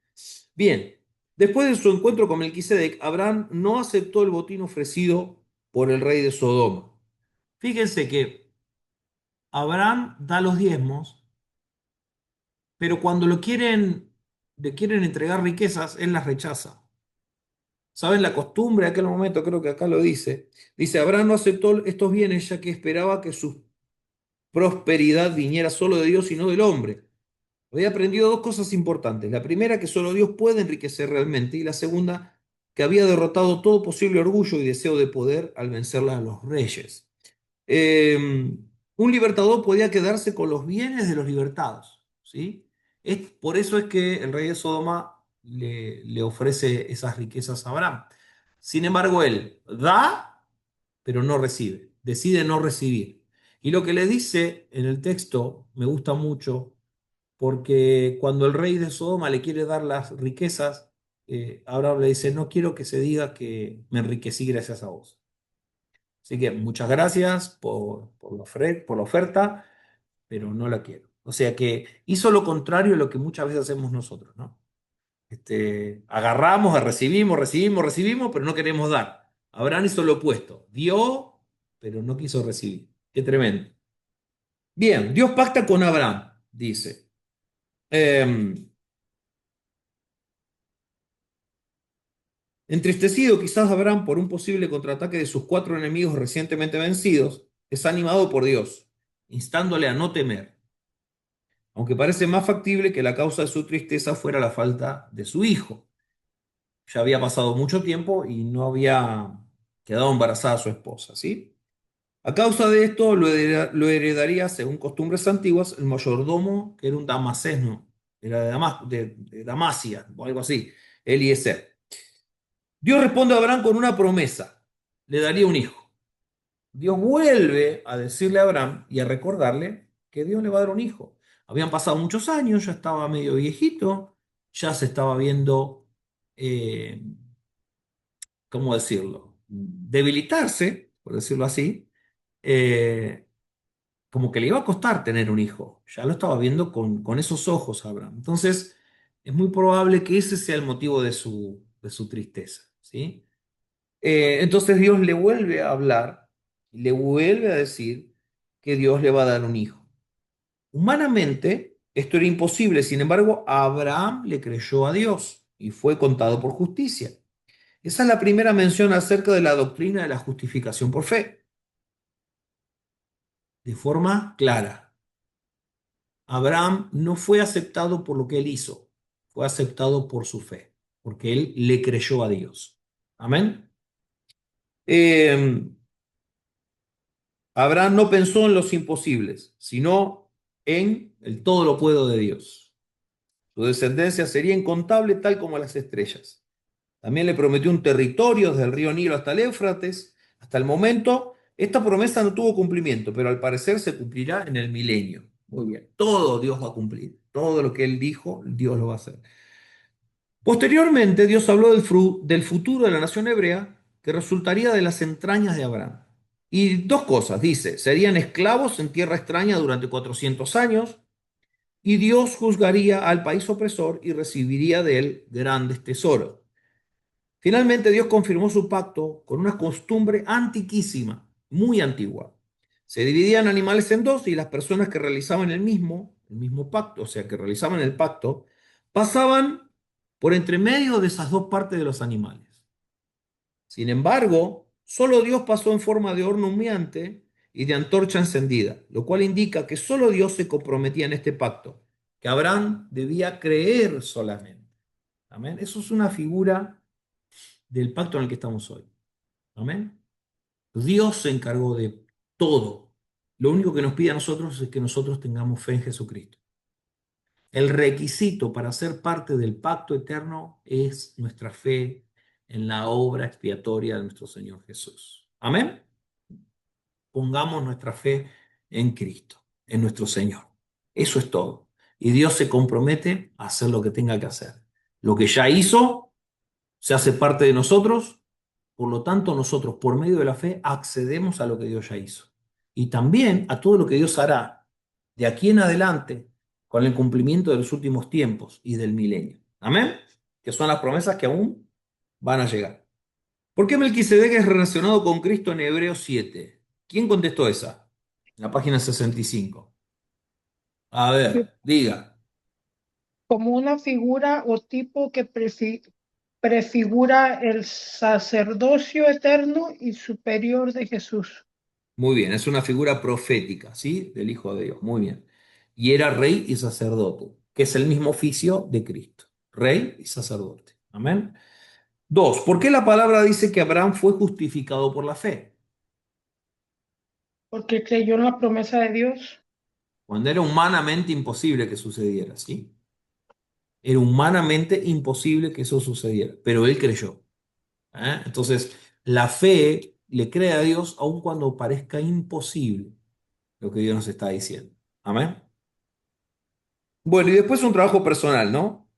Bien, después de su encuentro con Melquisedec, Abraham no aceptó el botín ofrecido por el rey de Sodoma. Fíjense que Abraham da los diezmos, pero cuando le quieren entregar riquezas, él las rechaza. ¿Saben la costumbre de aquel momento? Creo que acá lo dice. Dice, Abraham no aceptó estos bienes ya que esperaba que su prosperidad viniera solo de Dios y no del hombre. Había aprendido dos cosas importantes. La primera, que solo Dios puede enriquecer realmente. Y la segunda, que había derrotado todo posible orgullo y deseo de poder al vencerla a los reyes. Eh, un libertador podía quedarse con los bienes de los libertados, ¿sí? Por eso es que el rey de Sodoma le ofrece esas riquezas a Abraham. Sin embargo, él da, pero no recibe. Decide no recibir. Y lo que le dice en el texto me gusta mucho porque cuando el rey de Sodoma le quiere dar las riquezas, Abraham le dice, no quiero que se diga que me enriquecí gracias a vos. Así que muchas gracias por la oferta, pero no la quiero. O sea que hizo lo contrario de lo que muchas veces hacemos nosotros, ¿no? Agarramos, recibimos, pero no queremos dar. Abraham hizo lo opuesto, dio, pero no quiso recibir. Qué tremendo. Bien, Dios pacta con Abraham, dice. Entristecido quizás Abraham por un posible contraataque de sus cuatro enemigos recientemente vencidos, es animado por Dios, instándole a no temer, aunque parece más factible que la causa de su tristeza fuera la falta de su hijo. Ya había pasado mucho tiempo y no había quedado embarazada su esposa, ¿sí? A causa de esto lo heredaría, según costumbres antiguas, el mayordomo, que era un damaseno, era de Damasia o algo así, Eliezer. Dios responde a Abraham con una promesa, le daría un hijo. Dios vuelve a decirle a Abraham y a recordarle que Dios le va a dar un hijo. Habían pasado muchos años, ya estaba medio viejito, ya se estaba viendo, eh, ¿cómo decirlo? Debilitarse, por decirlo así, eh, como que le iba a costar tener un hijo. Ya lo estaba viendo con esos ojos Abraham. Entonces, es muy probable que ese sea el motivo de su tristeza, ¿sí? Entonces Dios le vuelve a hablar, le vuelve a decir que Dios le va a dar un hijo. Humanamente, esto era imposible, sin embargo, Abraham le creyó a Dios y fue contado por justicia. Esa es la primera mención acerca de la doctrina de la justificación por fe, de forma clara. Abraham no fue aceptado por lo que él hizo, fue aceptado por su fe, porque él le creyó a Dios. Amén. Eh, Abraham no pensó en los imposibles, sino en el todo lo puedo de Dios. Su descendencia sería incontable tal como las estrellas. También le prometió un territorio desde el río Nilo hasta el Éufrates. Hasta el momento, esta promesa no tuvo cumplimiento, pero al parecer se cumplirá en el milenio. Muy bien, todo Dios va a cumplir. Todo lo que Él dijo, Dios lo va a hacer. Posteriormente, Dios habló del futuro de la nación hebrea que resultaría de las entrañas de Abraham. Y dos cosas, dice, serían esclavos en tierra extraña durante 400 años y Dios juzgaría al país opresor y recibiría de él grandes tesoros. Finalmente, Dios confirmó su pacto con una costumbre antiquísima, muy antigua. Se dividían animales en dos y las personas que realizaban el mismo pacto, o sea, que realizaban el pacto, pasaban por entre medio de esas dos partes de los animales. Sin embargo, solo Dios pasó en forma de horno humeante y de antorcha encendida, lo cual indica que solo Dios se comprometía en este pacto, que Abraham debía creer solamente. Amén. Eso es una figura del pacto en el que estamos hoy. Amén. Dios se encargó de todo. Lo único que nos pide a nosotros es que nosotros tengamos fe en Jesucristo. El requisito para ser parte del pacto eterno es nuestra fe en la obra expiatoria de nuestro Señor Jesús. Amén. Pongamos nuestra fe en Cristo, en nuestro Señor. Eso es todo. Y Dios se compromete a hacer lo que tenga que hacer. Lo que ya hizo se hace parte de nosotros, por lo tanto nosotros por medio de la fe accedemos a lo que Dios ya hizo. Y también a todo lo que Dios hará de aquí en adelante con el cumplimiento de los últimos tiempos y del milenio. Amén. Que son las promesas que aún van a llegar. ¿Por qué Melquisedec es relacionado con Cristo en Hebreos 7? ¿Quién contestó esa? En la página 65. A ver, diga. Como una figura o tipo que prefigura el sacerdocio eterno y superior de Jesús. Muy bien, es una figura profética, ¿sí? Del Hijo de Dios. Muy bien. Y era rey y sacerdote, que es el mismo oficio de Cristo. Rey y sacerdote. Amén. Dos, ¿por qué la palabra dice que Abraham fue justificado por la fe? Porque creyó en la promesa de Dios. Cuando era humanamente imposible que sucediera, ¿sí? Era humanamente imposible que eso sucediera, pero él creyó. Entonces, la fe le cree a Dios aun cuando parezca imposible lo que Dios nos está diciendo. Amén. Bueno, y después un trabajo personal, ¿no?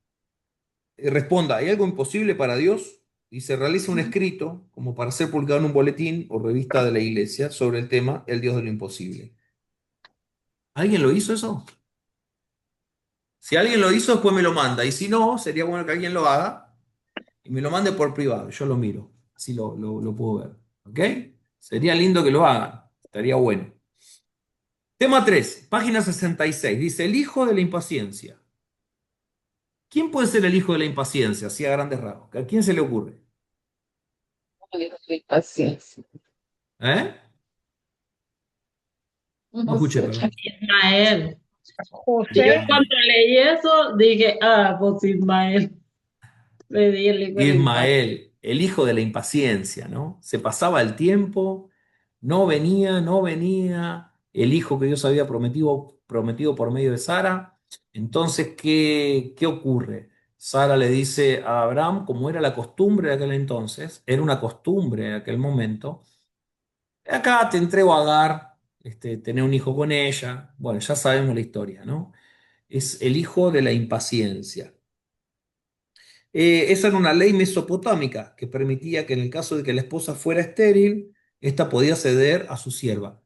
Responda, ¿hay algo imposible para Dios? Y se realiza un escrito como para ser publicado en un boletín o revista de la iglesia sobre el tema El Dios de lo imposible. ¿Alguien lo hizo eso? Si alguien lo hizo, después me lo manda. Y si no, sería bueno que alguien lo haga y me lo mande por privado. Yo lo miro. Así lo puedo ver. ¿Ok? Sería lindo que lo hagan. Estaría bueno. Tema 3, página 66. Dice, el hijo de la impaciencia. ¿Quién puede ser el hijo de la impaciencia? Así a grandes rasgos. ¿A quién se le ocurre? Paciencia. ¿Eh? No No escuché, sé. perdón. Ismael. Y yo José, cuando leí eso dije, pues Ismael. Le di el hijo de la infancia. Ismael, el hijo de la impaciencia, ¿no? Se pasaba el tiempo, no venía el hijo que Dios había prometido por medio de Sara. Entonces, ¿qué ocurre? Sara le dice a Abraham, como era la costumbre de aquel entonces, era una costumbre de aquel momento, acá te entrego a Agar, tener un hijo con ella. Bueno, ya sabemos la historia, ¿no? Es el hijo de la impaciencia. Esa era una ley mesopotámica que permitía que en el caso de que la esposa fuera estéril, ésta podía ceder a su sierva.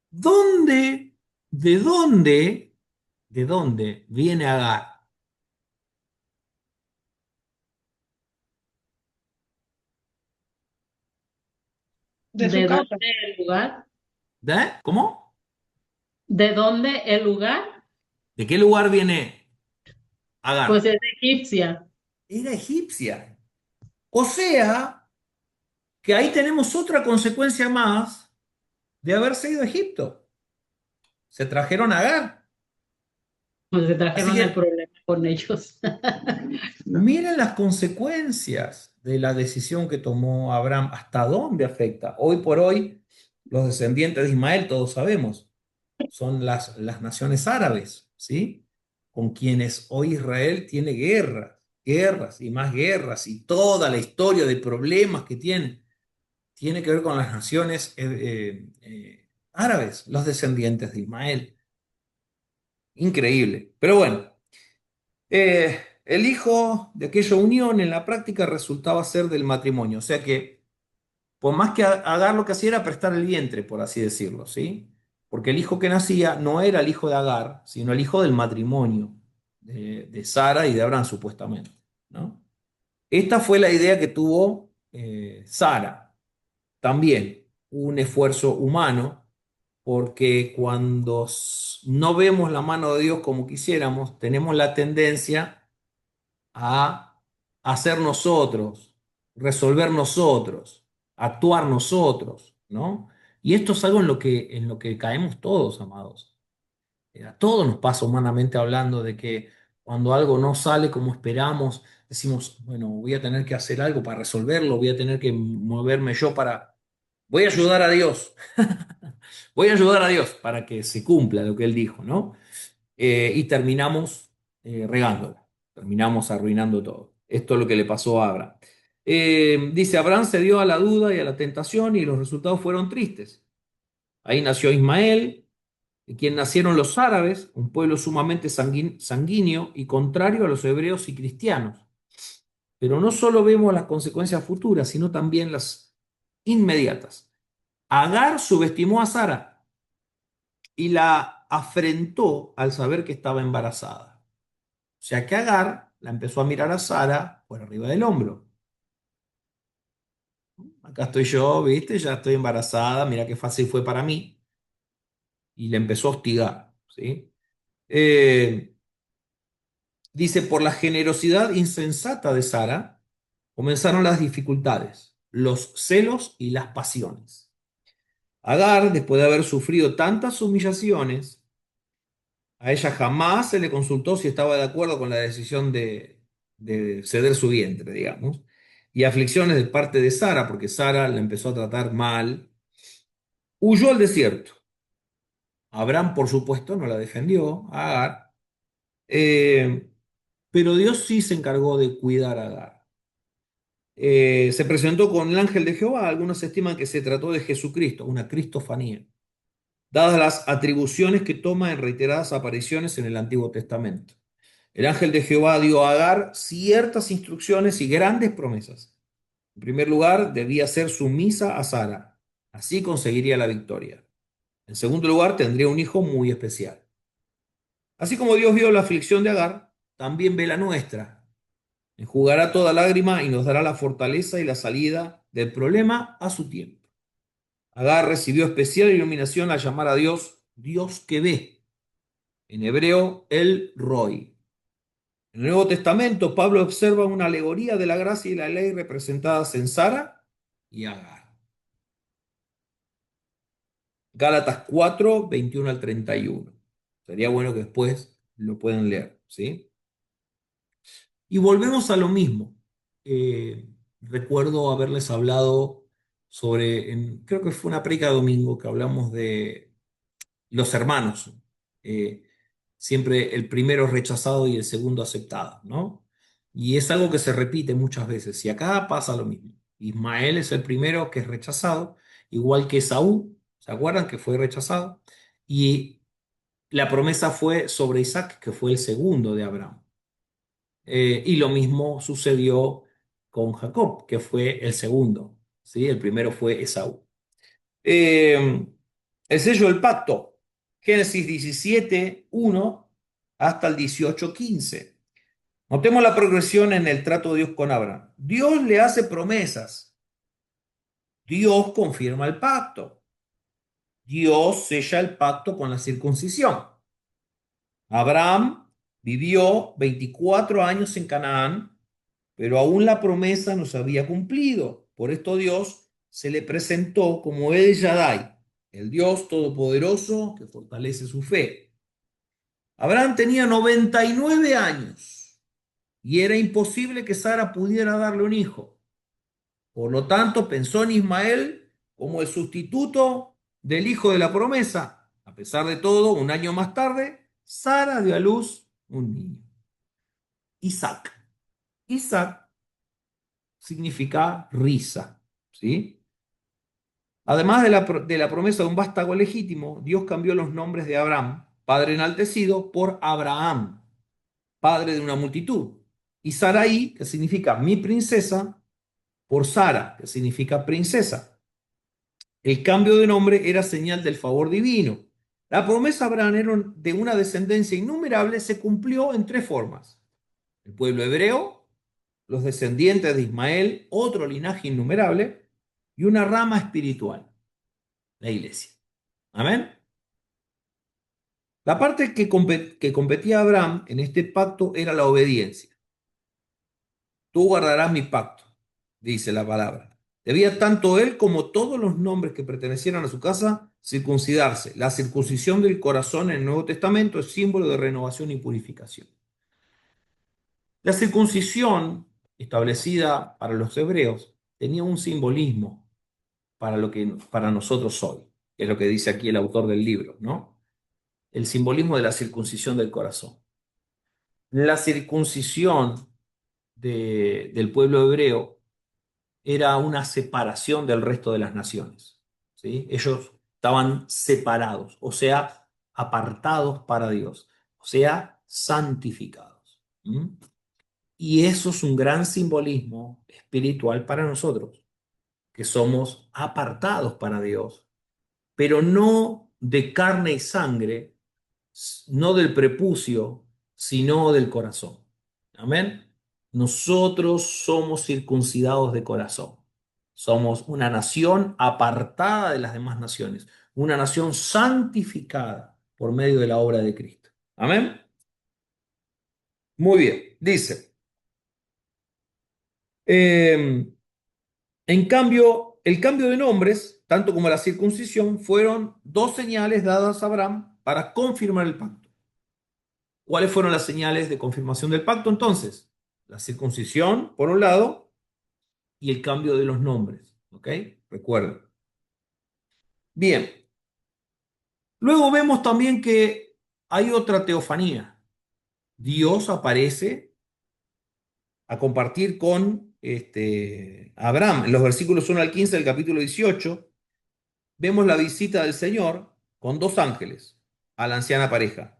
¿Dónde, de dónde, de dónde viene Agar? de su ¿De dónde casa. el lugar? ¿Cómo? ¿De dónde el lugar? ¿De qué lugar viene Pues Agar? es egipcia. Era egipcia. O sea, que ahí tenemos otra consecuencia más de haberse ido a Egipto. Se trajeron a Agar. Pues se Así trajeron el que problema con ellos. No. miren las consecuencias de la decisión que tomó Abraham, hasta dónde afecta. Hoy por hoy, los descendientes de Ismael, todos sabemos, son las naciones árabes, ¿sí? Con quienes hoy Israel tiene guerras, guerras y más guerras, y toda la historia de problemas que tiene que ver con las naciones árabes, los descendientes de Ismael. Increíble. Pero bueno. El hijo de aquella unión en la práctica resultaba ser del matrimonio, o sea que por más que Agar lo que hacía era prestar el vientre, por así decirlo, ¿sí? Porque el hijo que nacía no era el hijo de Agar, sino el hijo del matrimonio de Sara y de Abraham, supuestamente, ¿no? Esta fue la idea que tuvo Sara. También un esfuerzo humano, porque cuando no vemos la mano de Dios como quisiéramos, tenemos la tendencia a hacer nosotros, resolver nosotros, actuar nosotros, ¿no? Y esto es algo en lo que caemos todos, amados. A todos nos pasa humanamente hablando de que cuando algo no sale como esperamos, decimos, bueno, voy a tener que hacer algo para resolverlo, voy a tener que moverme yo para... Voy a ayudar a Dios. Voy a ayudar a Dios para que se cumpla lo que Él dijo, ¿no? Y terminamos regándola, terminamos arruinando todo. Esto es lo que le pasó a Abraham. Dice, Abraham se dio a la duda y a la tentación y los resultados fueron tristes. Ahí nació Ismael, de quien nacieron los árabes, un pueblo sumamente sanguíneo y contrario a los hebreos y cristianos. Pero no solo vemos las consecuencias futuras, sino también las inmediatas. Agar subestimó a Sara y la afrentó al saber que estaba embarazada. O sea que Agar la empezó a mirar a Sara por arriba del hombro. Acá estoy yo, ¿viste? Ya estoy embarazada, mira qué fácil fue para mí. Y le empezó a hostigar, ¿sí? Eh, Dice, por la generosidad insensata de Sara, comenzaron las dificultades, los celos y las pasiones. Agar, después de haber sufrido tantas humillaciones, a ella jamás se le consultó si estaba de acuerdo con la decisión de ceder su vientre, digamos. Y aflicciones de parte de Sara, porque Sara la empezó a tratar mal. Huyó al desierto. Abraham, por supuesto, no la defendió, a Agar. Eh, pero Dios sí se encargó de cuidar a Agar. Se presentó con el ángel de Jehová. Algunos estiman que se trató de Jesucristo, una cristofanía, dadas las atribuciones que toma en reiteradas apariciones en el Antiguo Testamento. El ángel de Jehová dio a Agar ciertas instrucciones y grandes promesas. En primer lugar, debía ser sumisa a Sara. Así conseguiría la victoria. En segundo lugar, tendría un hijo muy especial. Así como Dios vio la aflicción de Agar, también ve la nuestra. Enjugará toda lágrima y nos dará la fortaleza y la salida del problema a su tiempo. Agar recibió especial iluminación al llamar a Dios, Dios que ve. En hebreo, el Roy. En el Nuevo Testamento, Pablo observa una alegoría de la gracia y la ley representadas en Sara y Agar. Gálatas 4, 21 al 31. Sería bueno que después lo puedan leer, ¿sí? Y volvemos a lo mismo. Recuerdo haberles hablado sobre, creo que fue una prédica de domingo que hablamos de los hermanos. Eh, Siempre el primero rechazado y el segundo aceptado, ¿no? Y es algo que se repite muchas veces. Y acá pasa lo mismo. Ismael es el primero que es rechazado, igual que Esaú, ¿Se acuerdan que fue rechazado? Y la promesa fue sobre Isaac, que fue el segundo de Abraham. Y lo mismo sucedió con Jacob, que fue el segundo, ¿sí? El primero fue Esaú. Eh, el sello del pacto, Génesis 17:1 hasta el 18:15. Notemos la progresión en el trato de Dios con Abraham. Dios le hace promesas. Dios confirma el pacto. Dios sella el pacto con la circuncisión. Abraham vivió 24 años en Canaán, pero aún la promesa no se había cumplido. Por esto Dios se le presentó como El Shaddai, el Dios todopoderoso que fortalece su fe. Abraham tenía 99 años y era imposible que Sara pudiera darle un hijo. Por lo tanto, pensó en Ismael como el sustituto del hijo de la promesa. A pesar de todo, un año más tarde, Sara dio a luz un niño, Isaac. Isaac significa risa, ¿sí? Además de la promesa de un vástago legítimo, Dios cambió los nombres de Abraham, padre enaltecido, por Abraham, padre de una multitud. Y Sarai, que significa mi princesa, por Sara, que significa princesa. El cambio de nombre era señal del favor divino. La promesa a Abraham de una descendencia innumerable se cumplió en tres formas. El pueblo hebreo, los descendientes de Ismael, otro linaje innumerable, y una rama espiritual, la iglesia. Amén. La parte que competía a Abraham en este pacto era la obediencia. Tú guardarás mi pacto, dice la palabra. Debía tanto él como todos los nombres que pertenecieran a su casa circuncidarse. La circuncisión del corazón en el Nuevo Testamento es símbolo de renovación y purificación. La circuncisión establecida para los hebreos tenía un simbolismo para lo que para nosotros hoy, que es lo que dice aquí el autor del libro, ¿no? El simbolismo de la circuncisión del corazón. La circuncisión del pueblo hebreo era una separación del resto de las naciones, ¿sí? Ellos estaban separados, o sea, apartados para Dios, o sea, santificados. ¿Mm? Y eso es un gran simbolismo espiritual para nosotros, que somos apartados para Dios, pero no de carne y sangre, no del prepucio, sino del corazón. Amén. Nosotros somos circuncidados de corazón. Somos una nación apartada de las demás naciones, una nación santificada por medio de la obra de Cristo. Amén. Muy bien. Dice, eh, en cambio, el cambio de nombres, tanto como la circuncisión, fueron dos señales dadas a Abraham para confirmar el pacto. ¿Cuáles fueron las señales de confirmación del pacto entonces? La circuncisión, por un lado, y el cambio de los nombres. ¿Ok? Recuerden. Bien. Luego vemos también que hay otra teofanía. Dios aparece a compartir con Abraham. En los versículos 1 al 15 del capítulo 18, vemos la visita del Señor con dos ángeles a la anciana pareja.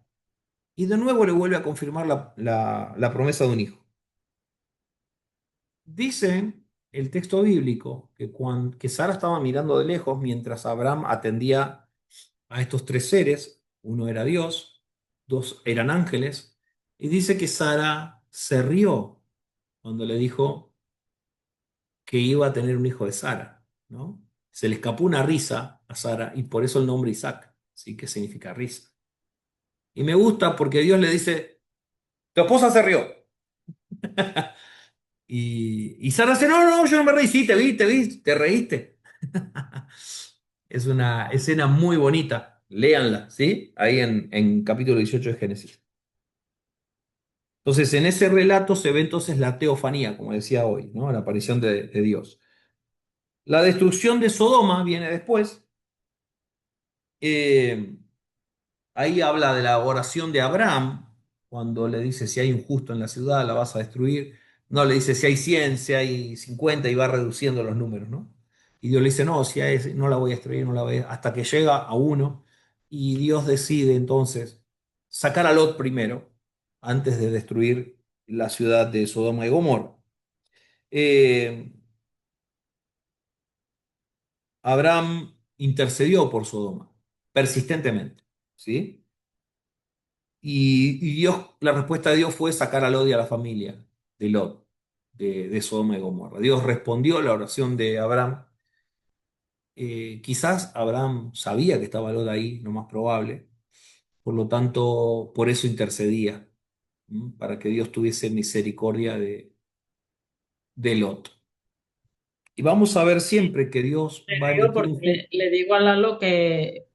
Y de nuevo le vuelve a confirmar la promesa de un hijo. Dice el texto bíblico que Sara estaba mirando de lejos mientras Abraham atendía a estos tres seres. Uno era Dios, dos eran ángeles, y dice que Sara se rió cuando le dijo que iba a tener un hijo de Sara, ¿no? Se le escapó una risa a Sara y por eso el nombre Isaac, ¿sí? Que significa risa. Y me gusta porque Dios le dice, tu esposa se rió. Y Sara dice, no, no, yo no me reí, sí, te vi, te reíste. Es una escena muy bonita, léanla, ¿sí? Ahí en capítulo 18 de Génesis. Entonces, en ese relato se ve entonces la teofanía, como decía hoy, ¿no? La aparición de Dios. La destrucción de Sodoma viene después. Eh, Ahí habla de la oración de Abraham, cuando le dice, si hay un justo en la ciudad, la vas a destruir. No le dice si hay 100, si hay 50 y va reduciendo los números, ¿no? Y Dios le dice, no, si a ese no la voy a destruir, no la voy a... Hasta que llega a uno y Dios decide entonces sacar a Lot primero, antes de destruir la ciudad de Sodoma y Gomorra. Eh, Abraham intercedió por Sodoma, persistentemente, ¿sí? Y Dios, la respuesta de Dios fue sacar a Lot y a la familia de Lot, de Sodoma y Gomorra. Dios respondió a la oración de Abraham. Quizás Abraham sabía que estaba Lot ahí, lo más probable, por lo tanto, por eso intercedía, ¿m? Para que Dios tuviese misericordia de Lot. Y vamos a ver siempre que Dios va a Digo emitir porque un juicio. le digo a Lalo que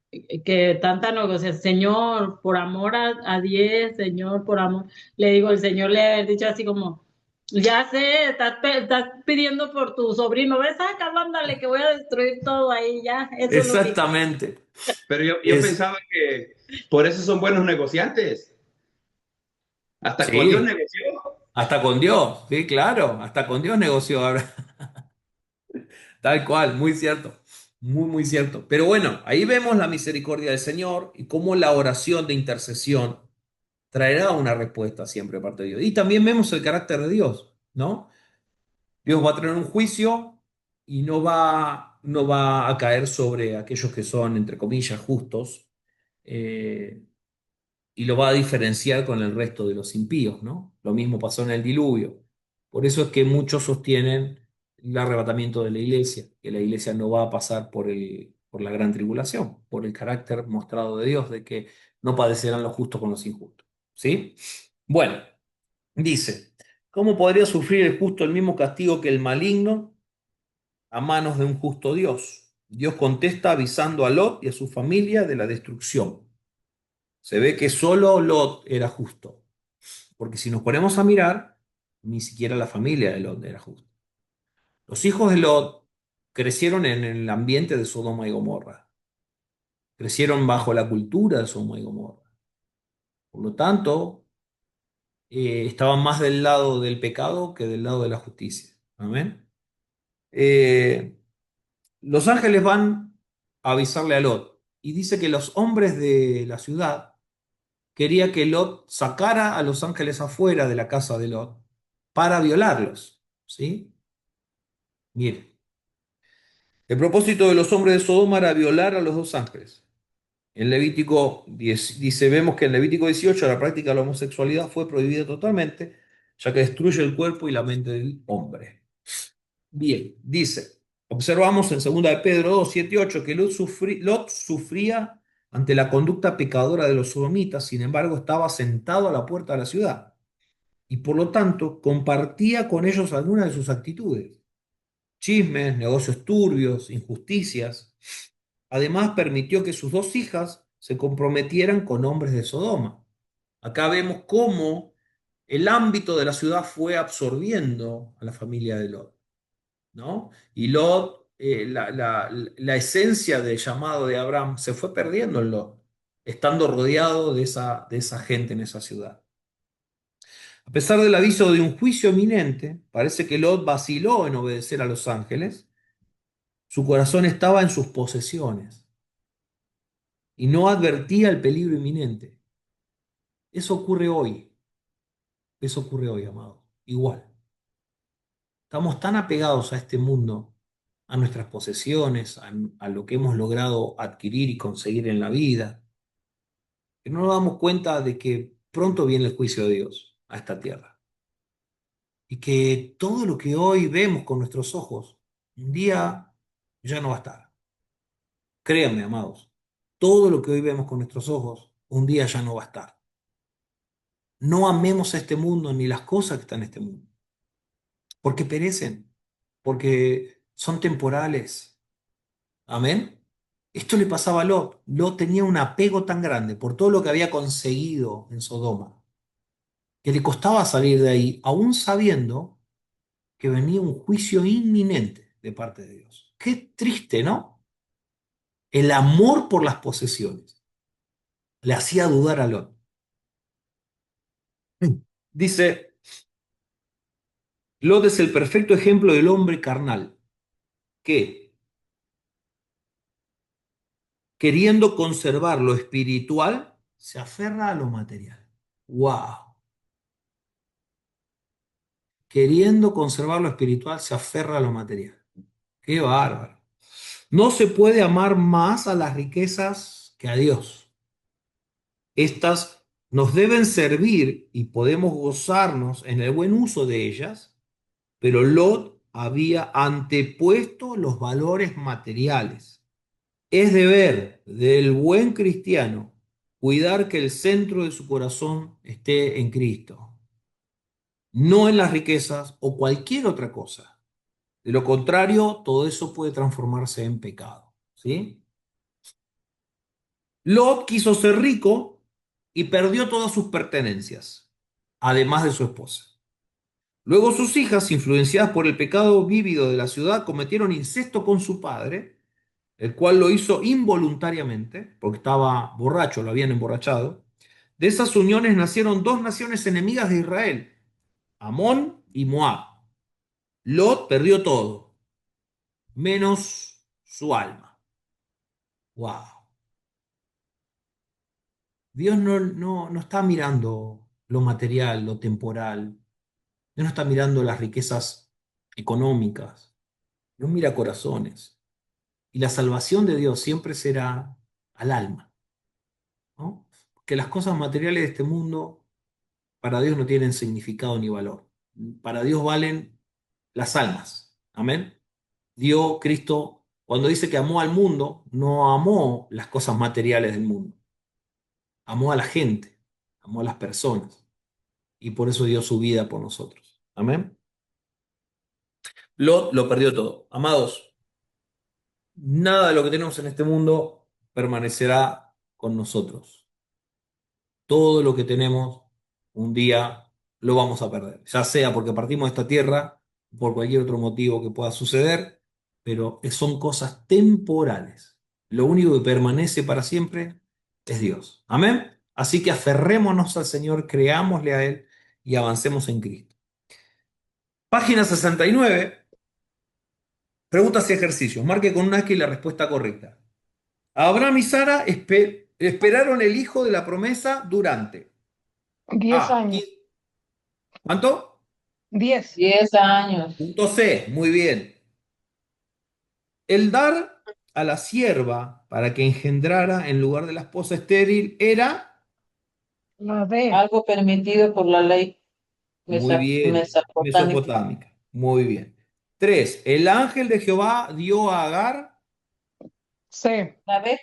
tanta negociación, Señor, por amor a 10, Señor, por amor. Le digo, el Señor le ha dicho así como, ya sé, estás pidiendo por tu sobrino, ves acá, ándale, que voy a destruir todo ahí, ya, eso es lo que... Exactamente. Pero yo Es, pensaba que por eso son buenos negociantes. Hasta con Dios sí, negoció. hasta con Dios, sí, claro, hasta con Dios negoció Abraham. Tal cual, muy cierto, muy, muy cierto. Pero bueno, ahí vemos la misericordia del Señor y cómo la oración de intercesión traerá una respuesta siempre de parte de Dios. Y también vemos el carácter de Dios, ¿no? Dios va a traer un juicio y no va a caer sobre aquellos que son, entre comillas, justos, eh, y lo va a diferenciar con el resto de los impíos, ¿no? Lo mismo pasó en el diluvio. Por eso es que muchos sostienen el arrebatamiento de la iglesia, que la iglesia no va a pasar por la gran tribulación, por el carácter mostrado de Dios, de que no padecerán los justos con los injustos, ¿sí? Bueno, dice, ¿cómo podría sufrir el justo el mismo castigo que el maligno a manos de un justo Dios? Dios contesta avisando a Lot y a su familia de la destrucción. Se ve que solo Lot era justo, porque si nos ponemos a mirar, ni siquiera la familia de Lot era justa. Los hijos de Lot crecieron en el ambiente de Sodoma y Gomorra, crecieron bajo la cultura de Sodoma y Gomorra. Por lo tanto, estaban más del lado del pecado que del lado de la justicia. Amén. Eh, los ángeles van a avisarle a Lot y dice que los hombres de la ciudad quería que Lot sacara a los ángeles afuera de la casa de Lot para violarlos, ¿sí? Mire, el propósito de los hombres de Sodoma era violar a los dos ángeles. En Levítico 10, dice, vemos que en Levítico 18 la práctica de la homosexualidad fue prohibida totalmente, ya que destruye el cuerpo y la mente del hombre. Bien, dice, observamos en 2 de Pedro 2, 7 y 8 que Lot sufría ante la conducta pecadora de los sodomitas, sin embargo estaba sentado a la puerta de la ciudad y por lo tanto compartía con ellos algunas de sus actitudes, chismes, negocios turbios, injusticias. Además permitió que sus dos hijas se comprometieran con hombres de Sodoma. Acá vemos cómo el ámbito de la ciudad fue absorbiendo a la familia de Lot, ¿no? Y Lot, la esencia del llamado de Abraham se fue perdiendo en Lot, estando rodeado de esa gente en esa ciudad. A pesar del aviso de un juicio eminente, parece que Lot vaciló en obedecer a los ángeles. Su corazón estaba en sus posesiones y no advertía el peligro inminente. Eso ocurre hoy, eso ocurre hoy, amado. Igual. Estamos tan apegados a este mundo, a nuestras posesiones, a lo que hemos logrado adquirir y conseguir en la vida, que no nos damos cuenta de que pronto viene el juicio de Dios a esta tierra. Y que todo lo que hoy vemos con nuestros ojos, un día ya no va a estar. Créanme, amados, todo lo que hoy vemos con nuestros ojos, un día ya no va a estar. No amemos a este mundo ni las cosas que están en este mundo, porque perecen, porque son temporales. Amén. Esto le pasaba a Lot. Lot tenía un apego tan grande por todo lo que había conseguido en Sodoma, que le costaba salir de ahí, aún sabiendo que venía un juicio inminente de parte de Dios. Qué triste, ¿no? El amor por las posesiones le hacía dudar a Lot. Dice, Lot es el perfecto ejemplo del hombre carnal, que queriendo conservar lo espiritual, se aferra a lo material. ¡Wow! Queriendo conservar lo espiritual, se aferra a lo material. ¡Qué bárbaro! No se puede amar más a las riquezas que a Dios. Estas nos deben servir y podemos gozarnos en el buen uso de ellas, pero Lot había antepuesto los valores materiales. Es deber del buen cristiano cuidar que el centro de su corazón esté en Cristo, no en las riquezas o cualquier otra cosa. De lo contrario, todo eso puede transformarse en pecado, ¿sí? Lot quiso ser rico y perdió todas sus pertenencias, además de su esposa. Luego sus hijas, influenciadas por el pecado vívido de la ciudad, cometieron incesto con su padre, el cual lo hizo involuntariamente, porque estaba borracho, lo habían emborrachado. De esas uniones nacieron dos naciones enemigas de Israel, Amón y Moab. Lot perdió todo, menos su alma. ¡Wow! Dios no está mirando lo material, lo temporal. Dios no está mirando las riquezas económicas. Dios mira corazones. Y la salvación de Dios siempre será al alma, ¿no? Que las cosas materiales de este mundo para Dios no tienen significado ni valor. Para Dios valen las almas. Amén. Dios, Cristo, cuando dice que amó al mundo, no amó las cosas materiales del mundo. Amó a la gente, amó a las personas. Y por eso dio su vida por nosotros. Amén. Lot lo perdió todo. Amados, nada de lo que tenemos en este mundo permanecerá con nosotros. Todo lo que tenemos un día lo vamos a perder, ya sea porque partimos de esta tierra, por cualquier otro motivo que pueda suceder, pero son cosas temporales. Lo único que permanece para siempre es Dios. Amén. Así que aferrémonos al Señor, creámosle a Él y avancemos en Cristo. Página 69. Preguntas y ejercicios. Marque con una X la respuesta correcta. Abraham y Sara esperaron el hijo de la promesa durante 10 A. años. ¿Cuánto? 10. 10 años. Punto C. Muy bien. El dar a la sierva para que engendrara en lugar de la esposa estéril era La D. Algo permitido por la ley muy bien. mesopotámica. Mesopotámica. Muy bien. 3. El ángel de Jehová dio a Agar. C. La B,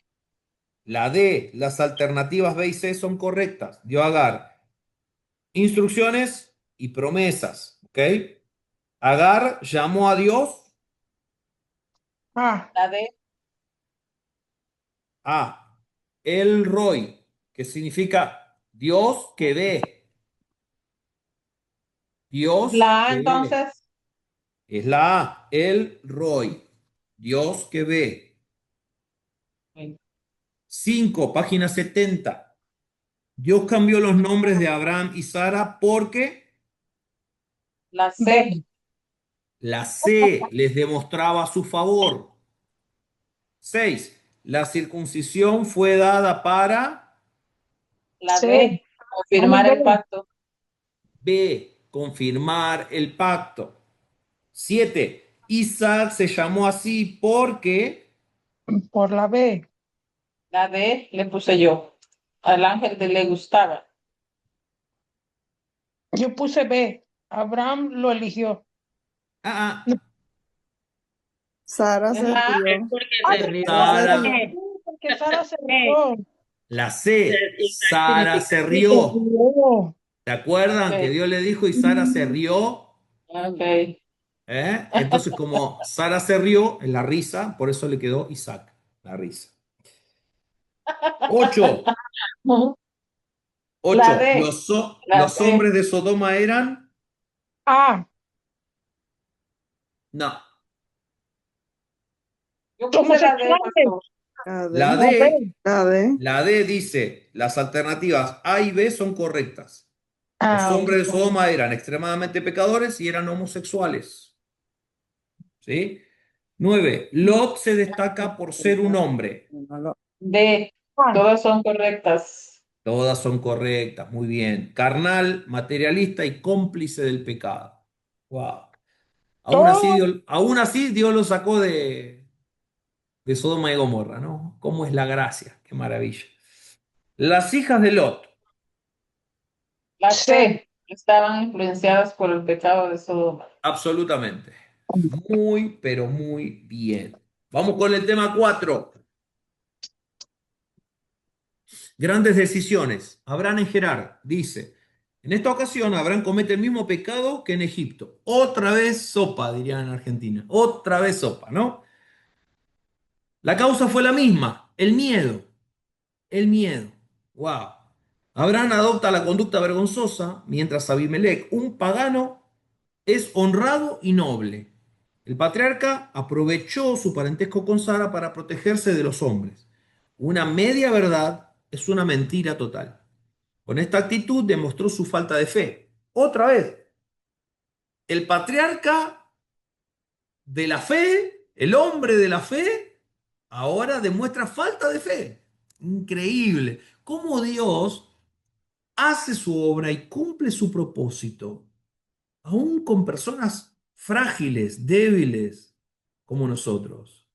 La D. Las alternativas B y C son correctas. Dio a Agar instrucciones y promesas. ¿Ok? Agar llamó a Dios A. la D, a El Roy, que significa Dios que ve. Dios la A que ve. entonces, Es la A, El Roy. Dios que ve. 5, página 70. Dios cambió los nombres de Abraham y Sara porque la C, D. la C les demostraba su favor. 6. La circuncisión fue dada para la C. B, confirmar el pacto. B. Confirmar el pacto. 7. Isaac se llamó así porque Por la B. La D le puse yo. Al ángel le gustaba. Yo puse B. Abraham lo eligió. ah, Sara Es se la A, rió. Porque Ah, se rió. Sara, porque Sara se rió. la C, Isaac Sara significa se Se rió. rió. ¿Se acuerdan que ok, Dios le dijo y Sara se rió? ok. Entonces, como Sara se rió en la risa, por eso le quedó Isaac, la risa. 8. La 8. D, la Los D. hombres de Sodoma eran. A. No. Yo puse la D, Homosexuales. pastor. La La D. La D, D. La D. la D dice, las alternativas A y B son correctas. Los Ah, hombres de Sodoma eran extremadamente pecadores y eran homosexuales. ¿Sí? 9. Lot se destaca por ser un hombre. D. Juan, Todas son correctas. Todas son correctas, muy bien. Carnal, materialista y cómplice del pecado. Wow. todo Aún así Dios lo sacó de Sodoma y Gomorra, ¿no? ¿Cómo es la gracia? Qué maravilla. Las hijas de Lot, La C. C. Estaban influenciadas por el pecado de Sodoma. absolutamente. Muy, pero muy bien. Vamos con el tema 4. Grandes decisiones. Abraham en Gerar dice, en esta ocasión Abraham comete el mismo pecado que en Egipto. Otra vez sopa, dirían en Argentina. Otra vez sopa, ¿no? La causa fue la misma, el miedo. El miedo. Wow. Abraham adopta la conducta vergonzosa, mientras Abimelech, un pagano, es honrado y noble. El patriarca aprovechó su parentesco con Sara para protegerse de los hombres. Una media verdad es una mentira total. Con esta actitud demostró su falta de fe. Otra vez, el patriarca de la fe, el hombre de la fe, ahora demuestra falta de fe. Increíble. Cómo Dios hace su obra y cumple su propósito, aún con personas frágiles, débiles como nosotros.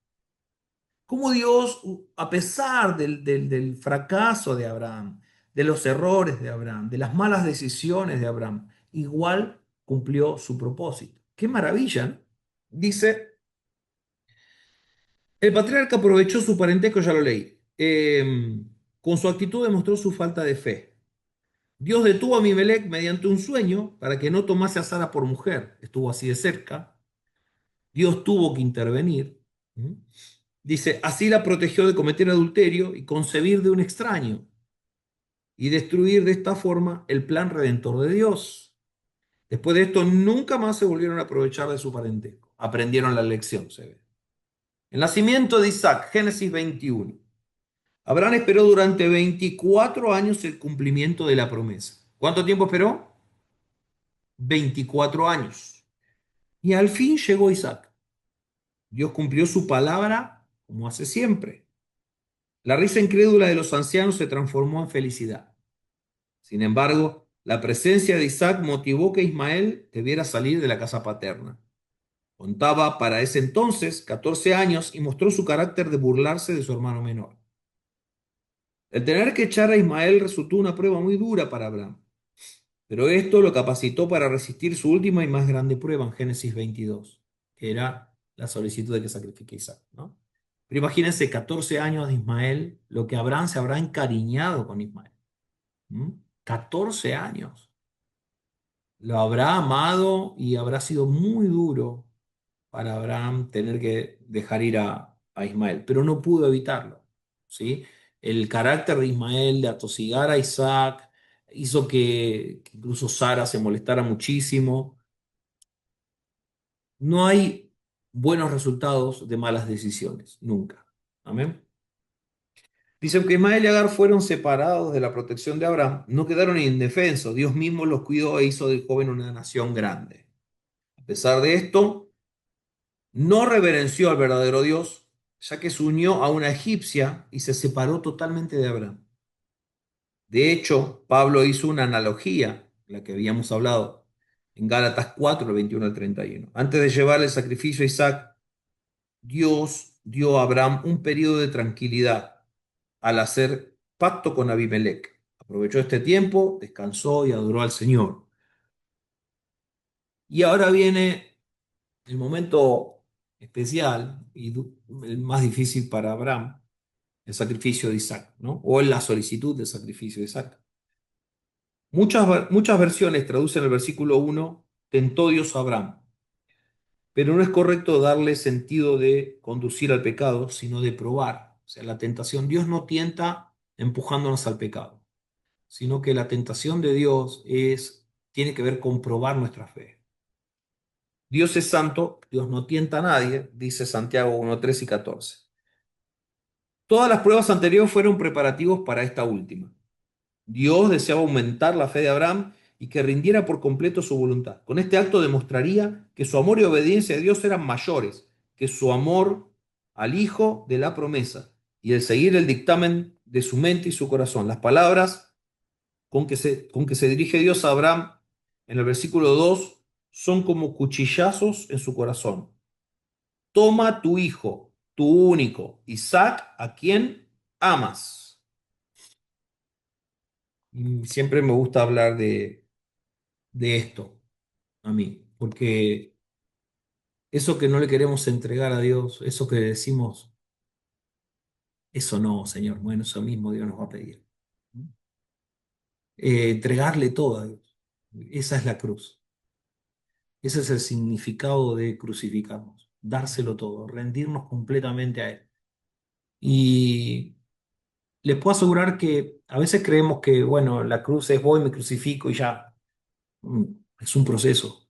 Cómo Dios, a pesar del fracaso de Abraham, de los errores de Abraham, de las malas decisiones de Abraham, igual cumplió su propósito. Qué maravilla, ¿no? Dice, el patriarca aprovechó su parentesco, ya lo leí. Con su actitud demostró su falta de fe. Dios detuvo a Abimelech mediante un sueño para que no tomase a Sara por mujer. Estuvo así de cerca. Dios tuvo que intervenir. ¿Mm? Dice, así la protegió de cometer adulterio y concebir de un extraño y destruir de esta forma el plan redentor de Dios. Después de esto, nunca más se volvieron a aprovechar de su parentesco. Aprendieron la lección, se ve. El nacimiento de Isaac, Génesis 21. Abraham esperó durante 24 años el cumplimiento de la promesa. ¿Cuánto tiempo esperó? 24 años. Y al fin llegó Isaac. Dios cumplió su palabra como hace siempre. La risa incrédula de los ancianos se transformó en felicidad. Sin embargo, la presencia de Isaac motivó que Ismael debiera salir de la casa paterna. Contaba para ese entonces 14 años y mostró su carácter de burlarse de su hermano menor. El tener que echar a Ismael resultó una prueba muy dura para Abraham, pero esto lo capacitó para resistir su última y más grande prueba en Génesis 22, que era la solicitud de que sacrifique a Isaac, ¿no? Pero imagínense 14 años de Ismael, lo que Abraham se habrá encariñado con Ismael. ¿Mm? 14 años. Lo habrá amado y habrá sido muy duro para Abraham tener que dejar ir a Ismael, pero no pudo evitarlo, ¿sí? El carácter de Ismael de atosigar a Isaac hizo que incluso Sara se molestara muchísimo. No hay buenos resultados de malas decisiones, nunca. Amén. Dice que Ismael y Agar fueron separados de la protección de Abraham, no quedaron indefensos. Dios mismo los cuidó e hizo del joven una nación grande. A pesar de esto, no reverenció al verdadero Dios, ya que se unió a una egipcia y se separó totalmente de Abraham. De hecho, Pablo hizo una analogía, la que habíamos hablado, en Gálatas 4, 21 al 31. Antes de llevar el sacrificio a Isaac, Dios dio a Abraham un periodo de tranquilidad al hacer pacto con Abimelech. Aprovechó este tiempo, descansó y adoró al Señor. Y ahora viene el momento especial y el más difícil para Abraham, el sacrificio de Isaac, ¿no? O la solicitud de sacrificio de Isaac. Muchas versiones traducen el versículo 1, tentó Dios a Abraham, pero no es correcto darle sentido de conducir al pecado, sino de probar. O sea, la tentación, Dios no tienta empujándonos al pecado, sino que la tentación de Dios tiene que ver con probar nuestra fe. Dios es santo, Dios no tienta a nadie, dice Santiago 1, 13 y 14. Todas las pruebas anteriores fueron preparativos para esta última. Dios deseaba aumentar la fe de Abraham y que rindiera por completo su voluntad. Con este acto demostraría que su amor y obediencia a Dios eran mayores que su amor al Hijo de la promesa y el seguir el dictamen de su mente y su corazón. Las palabras con que se dirige Dios a Abraham en el versículo 2 son como cuchillazos en su corazón. Toma tu hijo, tu único, Isaac, a quien amas. Y siempre me gusta hablar de esto a mí, porque eso que no le queremos entregar a Dios, eso que decimos, eso no, Señor, bueno, eso mismo Dios nos va a pedir. Entregarle todo a Dios. Esa es la cruz. Ese es el significado de crucificarnos, dárselo todo, rendirnos completamente a Él. Y les puedo asegurar que a veces creemos que, bueno, la cruz es voy, me crucifico y ya. Mm, Es un proceso.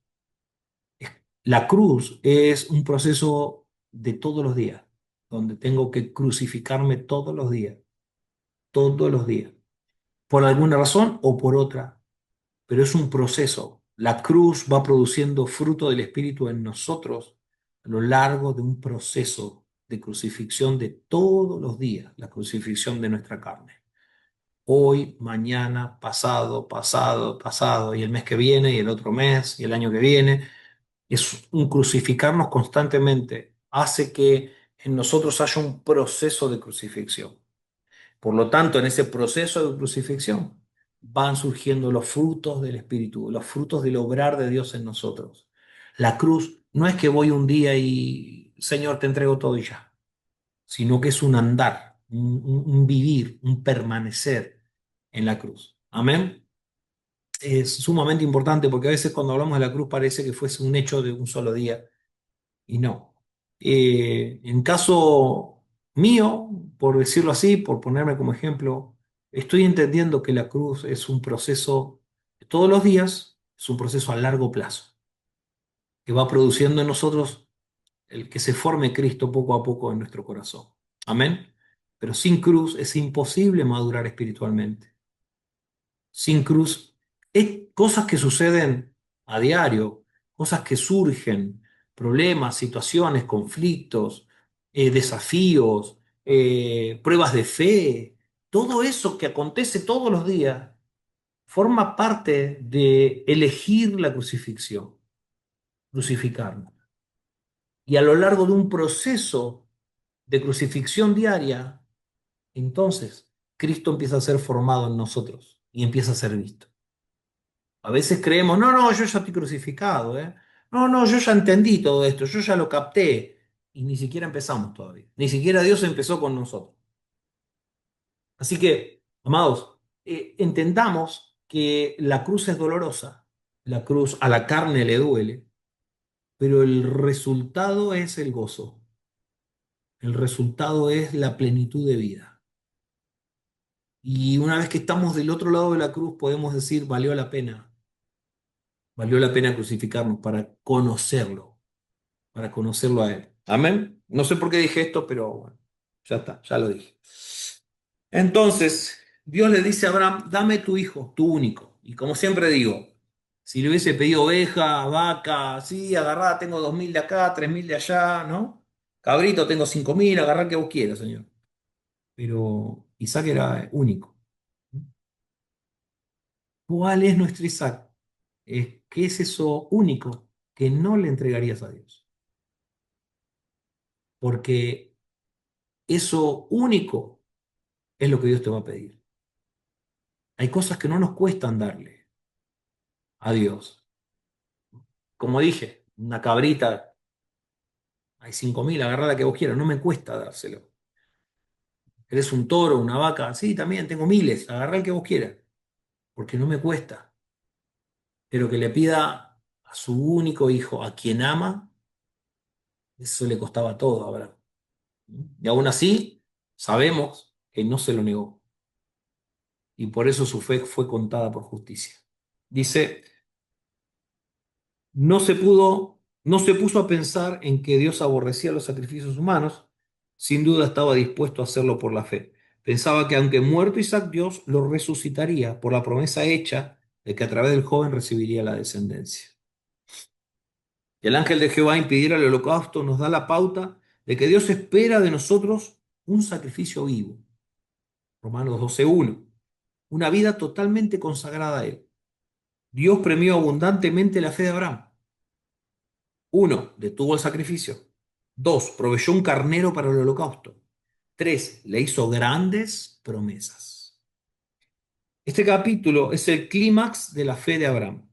La cruz es un proceso de todos los días, donde tengo que crucificarme todos los días, por alguna razón o por otra, pero es un proceso. La cruz va produciendo fruto del Espíritu en nosotros a lo largo de un proceso de crucifixión de todos los días, la crucifixión de nuestra carne. Hoy, mañana, pasado, pasado, pasado, y el mes que viene, y el otro mes, y el año que viene. Es un crucificarnos constantemente, hace que en nosotros haya un proceso de crucifixión. Por lo tanto, en ese proceso de crucifixión van surgiendo los frutos del Espíritu, los frutos del obrar de Dios en nosotros. La cruz no es que voy un día y, Señor, te entrego todo y ya, sino que es un andar, un vivir, un permanecer en la cruz. Amén. Es sumamente importante porque a veces cuando hablamos de la cruz parece que fuese un hecho de un solo día y no. En caso mío, por decirlo así, por ponerme como ejemplo, estoy entendiendo que la cruz es un proceso de todos los días, es un proceso a largo plazo, que va produciendo en nosotros el que se forme Cristo poco a poco en nuestro corazón. Amén. Pero sin cruz es imposible madurar espiritualmente. Sin cruz, es cosas que suceden a diario, cosas que surgen, problemas, situaciones, conflictos, desafíos, pruebas de fe, todo eso que acontece todos los días forma parte de elegir la crucifixión, crucificarnos. Y a lo largo de un proceso de crucifixión diaria, entonces Cristo empieza a ser formado en nosotros y empieza a ser visto. A veces creemos, no, no, yo ya estoy crucificado, ¿eh? No, no, yo ya entendí todo esto, yo ya lo capté. Y ni siquiera empezamos todavía. Ni siquiera Dios empezó con nosotros. Así que, amados, entendamos que la cruz es dolorosa, la cruz a la carne le duele, pero el resultado es el gozo, el resultado es la plenitud de vida. Y una vez que estamos del otro lado de la cruz, podemos decir, valió la pena crucificarnos para conocerlo a Él. Amén. No sé por qué dije esto, pero bueno, ya está, ya lo dije. Entonces, Dios le dice a Abraham, dame tu hijo, tu único. Y como siempre digo, si le hubiese pedido oveja, vaca, sí, agarrá, tengo 2000 de acá, 3000 de allá, ¿no? Cabrito, tengo 5000, agarrá que vos quieras, Señor. Pero Isaac era único. ¿Cuál es nuestro Isaac? ¿Qué es eso único que no le entregarías a Dios? Porque eso único es lo que Dios te va a pedir. Hay cosas que no nos cuestan darle a Dios. Como dije, una cabrita, hay 5000, agarrá la que vos quieras, no me cuesta dárselo. ¿Querés un toro, una vaca? Sí, también tengo miles, agarrá el que vos quieras, porque no me cuesta. Pero que le pida a su único hijo, a quien ama, eso le costaba todo a Abraham. Y aún así, sabemos que no se lo negó. Y por eso su fe fue contada por justicia. Dice, no se puso a pensar en que Dios aborrecía los sacrificios humanos, sin duda estaba dispuesto a hacerlo por la fe. Pensaba que aunque muerto Isaac, Dios lo resucitaría por la promesa hecha de que a través del joven recibiría la descendencia. El ángel de Jehová impidiera el holocausto nos da la pauta de que Dios espera de nosotros un sacrificio vivo. Romanos 12:1. Una vida totalmente consagrada a Él. Dios premió abundantemente la fe de Abraham. 1. Detuvo el sacrificio. 2. Proveyó un carnero para el holocausto. 3. Le hizo grandes promesas. Este capítulo es el clímax de la fe de Abraham.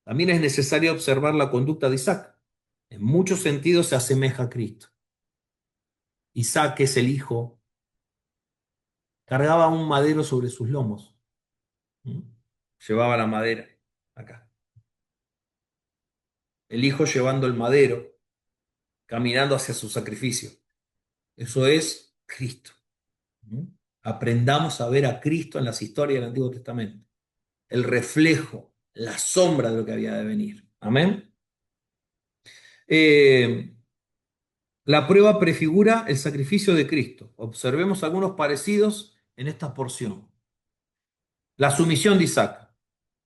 También es necesario observar la conducta de Isaac. En muchos sentidos se asemeja a Cristo. Isaac, que es el hijo, cargaba un madero sobre sus lomos. ¿Mm? Llevaba la madera acá. El hijo llevando el madero, caminando hacia su sacrificio. Eso es Cristo. ¿Mm? Aprendamos a ver a Cristo en las historias del Antiguo Testamento. El reflejo, la sombra de lo que había de venir. Amén. La prueba prefigura el sacrificio de Cristo. Observemos algunos parecidos en esta porción. La sumisión de Isaac.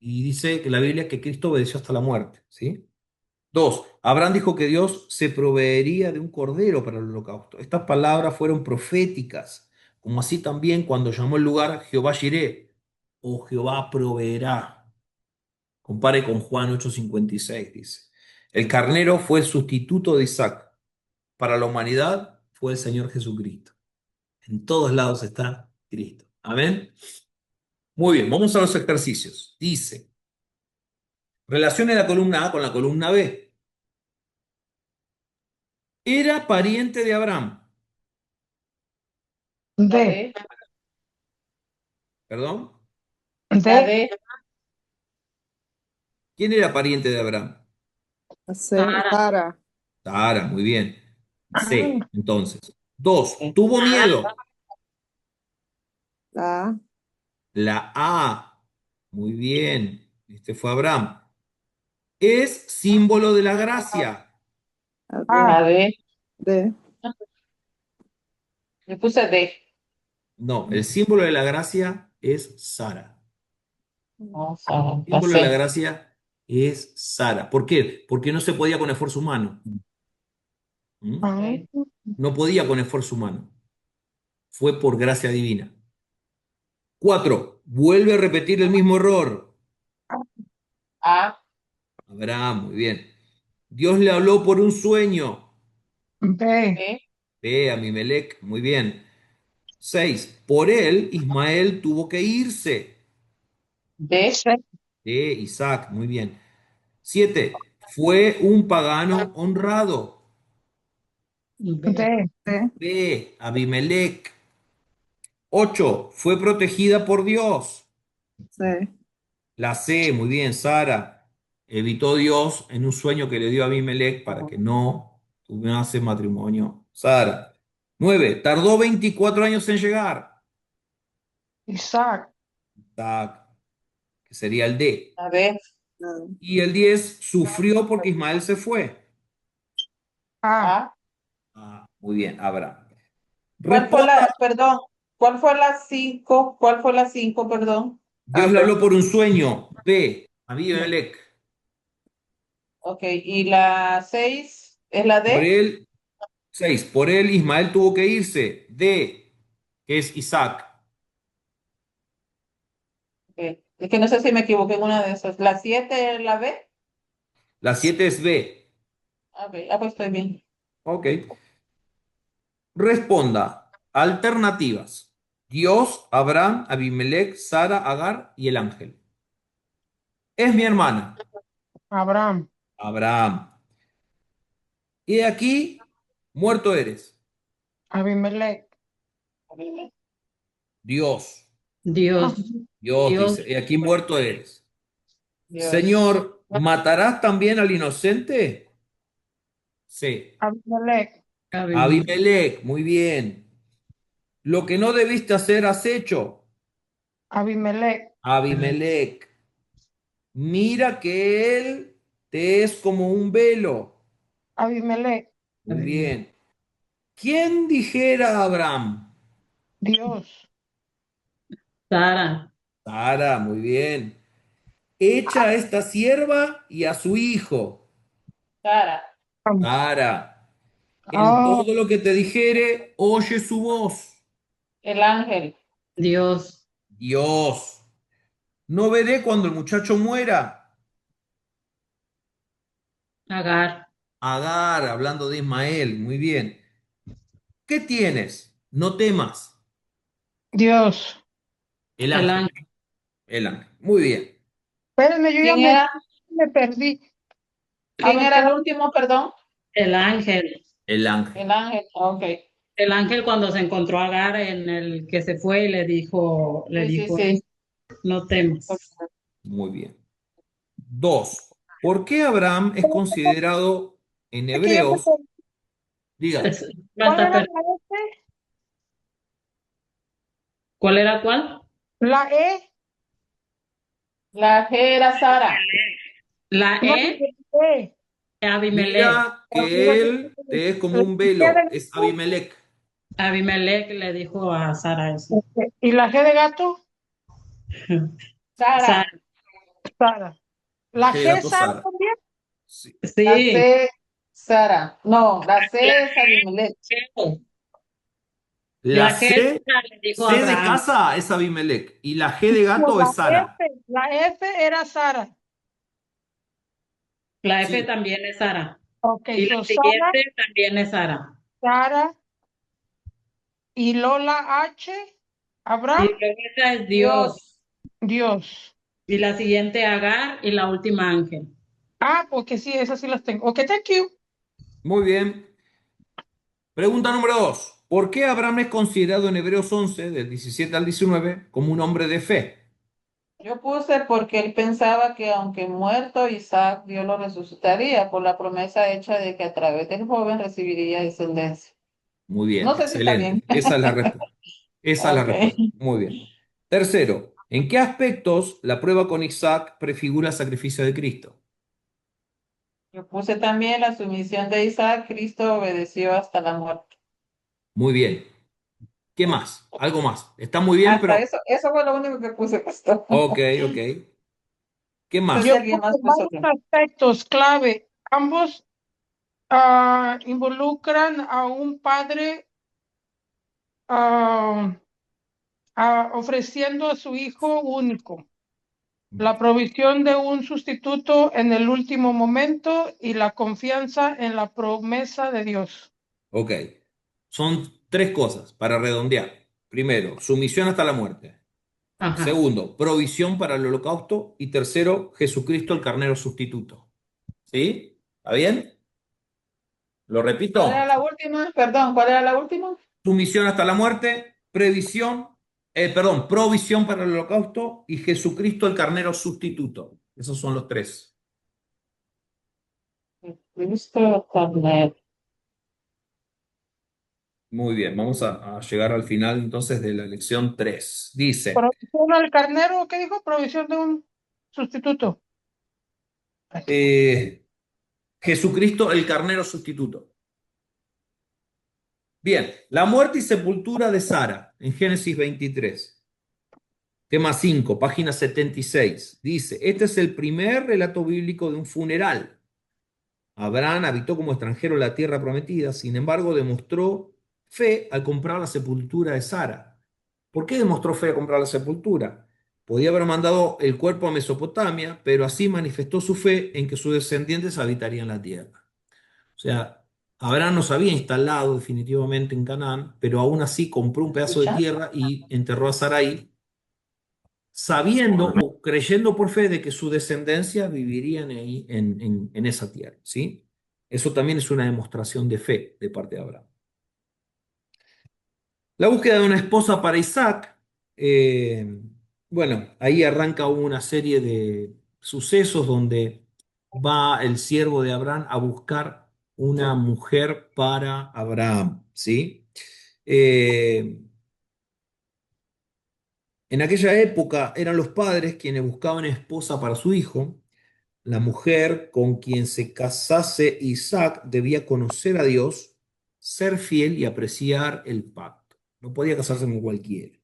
Y dice que la Biblia que Cristo obedeció hasta la muerte. ¿Sí? 2. Abraham dijo que Dios se proveería de un cordero para el holocausto. Estas palabras fueron proféticas, como así también cuando llamó el lugar Jehová Jireh, o Jehová proveerá. Compare con Juan 8:56, dice. El carnero fue el sustituto de Isaac. Para la humanidad fue el Señor Jesucristo. En todos lados está Cristo. Amén. Muy bien, vamos a los ejercicios. Dice, relacione la columna A con la columna B. Era pariente de Abraham. La D. D, ¿Perdón? la D. D, ¿Quién era pariente de Abraham? Sara. Sara. Sara, muy bien. C, Ah, entonces. 2. Tuvo miedo. La La A. Muy bien. Este fue Abraham. Es símbolo de la gracia. la D. D. D. Le puse D. No, el símbolo de la gracia es Sara. No, Sara, El la símbolo de la C. gracia es Sara. ¿Por qué? Porque no se podía con esfuerzo humano. ¿Mm? ah, Ok. No podía con esfuerzo humano. Fue por gracia divina. 4. Vuelve a repetir el mismo error. A, Abraham, muy bien. Dios le habló por un sueño. B. B, Ve a Abimelech, muy bien. 6. Por él, Ismael tuvo que irse. D, C. De Isaac, muy bien. 7. Fue un pagano honrado. B. D. D. Ve Abimelech. 8. Fue protegida por Dios. C. La C, muy bien, Sara. Evitó Dios en un sueño que le dio a Abimelech para que no tuviese matrimonio. Sara. 9. Tardó 24 años en llegar. Isaac. Isaac, que sería el D. la D. Y el 10 sufrió porque Ismael se fue. A. A. Ah, muy bien, Abraham. ¿Cuál fue Responda. la, perdón, cuál fue la 5? ¿Cuál fue la 5, perdón? Dios le habló por un sueño. B. Abimelech. Ok, y la 6 es la Por D. él, 6. Por él Ismael tuvo que irse. D. Que es Isaac. Ok. Es que no sé si me equivoqué en una de esas. ¿La 7 es la B? La 7 es B. Ok, ah, pues estoy bien. Ok. Responda. Alternativas. Dios, Abraham, Abimelech, Sara, Agar y el ángel. Es mi hermana. Abraham. Abraham. Y de aquí, muerto eres. Abimelech. Dios. Dios. Dios Dios. dice. Y aquí muerto eres. Dios. Señor, ¿matarás también al inocente? Sí. Abimelech. Abimelech. Abimelech, muy bien. Lo que no debiste hacer, has hecho. Abimelech. Abimelech. Mira que él te es como un velo. Abimelech. Muy bien. ¿Quién dijera a Abraham? Dios. Sara. Sara, muy bien. Echa a esta sierva y a su hijo. Sara. Sara. En Ah, todo lo que te dijere, oye su voz. El ángel. Dios, Dios. No veré cuando el muchacho muera. Agar, Agar, hablando de Ismael. Muy bien. ¿Qué tienes? No temas. Dios. El el ángel. ángel, El ángel. Muy bien. Espérenme, yo ya ¿Quién era? me perdí. A ¿Quién ver, era ¿qué? el último, perdón? el ángel. El ángel. El ángel. Ok. El ángel cuando se encontró a Agar en el que se fue y le Sí, sí, dijo, sí. no temas. Muy bien. Dos. ¿Por qué Abraham es considerado en Es que ya me Hebreos? perdí. Diga. ¿Cuál Falta, era la F? ¿cuál era cuál? La E. La G era Sara. La No, E, E. Abimelech. Mira que él te es como un velo. Es Abimelech. Abimelech le dijo a Sara eso. ¿Y la G de gato? Sara, Sara. Sara. La ¿La G de G gato Sara Sara. también? Sí. La sí, C, Sara. No, la la C es Abimelech. G, La la G C, le dijo a C de Abraham. casa es Abimelech. Y la G de No, gato es Sara. La F era Sara. La F Sí. también es Sara. Ok, Y la so Sara, siguiente también es Sara. Sara y Lola H. Y Abraham, luego esa es Dios. Dios. Dios. Y la siguiente Agar y la última Ángel. Ah, porque sí, esas sí las tengo. Ok, thank you. Muy bien. Pregunta número 2. ¿Por qué Abraham es considerado en Hebreos 11, del 17 al 19, como un hombre de fe? Yo puse porque él pensaba que aunque muerto Isaac, Dios lo resucitaría por la promesa hecha de que a través del joven recibiría descendencia. Muy bien, No sé si está bien. excelente. Esa es la respuesta. Esa es la Ok. respuesta. Muy bien. Tercero, ¿en qué aspectos la prueba con Isaac prefigura el sacrificio de Cristo? Yo puse también la sumisión de Isaac, Cristo obedeció hasta la muerte. Muy bien. ¿Qué más? Algo más. Está muy bien, Hasta pero... eso fue lo único que puse, pastor. Ok, ok. ¿Qué No sé si más? Yo alguien puse más puso varios otro. aspectos clave. Ambos involucran a un padre ah, ofreciendo a su hijo único, la provisión de un sustituto en el último momento y la confianza en la promesa de Dios. Ok. Son tres cosas para redondear. Primero, sumisión hasta la muerte. Ajá. Segundo, provisión para el holocausto. Y tercero, Jesucristo el carnero sustituto. ¿Sí? ¿Está bien? Lo ¿Cuál era repito. la última? Perdón, ¿cuál era la última? Sumisión hasta la muerte, provisión para el holocausto y Jesucristo el carnero sustituto. Esos son los tres. Cristo Carnet. Muy bien, vamos a llegar al final entonces de la lección 3. Dice, Provisión al carnero, ¿qué dijo? Provisión de un sustituto. Jesucristo el carnero sustituto. Bien, la muerte y sepultura de Sara en Génesis 23. Tema 5, página 76. Dice, este es el primer relato bíblico de un funeral. Abraham habitó como extranjero en la tierra prometida, sin embargo, demostró fe al comprar la sepultura de Sara. ¿Por qué demostró fe al comprar la sepultura? Podía haber mandado el cuerpo a Mesopotamia, pero así manifestó su fe en que sus descendientes habitarían la tierra. O sea, Abraham no se había instalado definitivamente en Canaán, pero aún así compró un pedazo de ¿Escucha? tierra y enterró a Sarai, sabiendo o creyendo por fe de que su descendencia vivirían ahí en esa tierra, ¿sí? Eso también es una demostración de fe de parte de Abraham. La búsqueda de una esposa para Isaac, eh, bueno, ahí arranca una serie de sucesos donde va el siervo de Abraham a buscar una mujer para Abraham, ¿sí? Eh, en aquella época eran los padres quienes buscaban esposa para su hijo. La mujer con quien se casase Isaac debía conocer a Dios, ser fiel y apreciar el pacto. No podía casarse con cualquiera.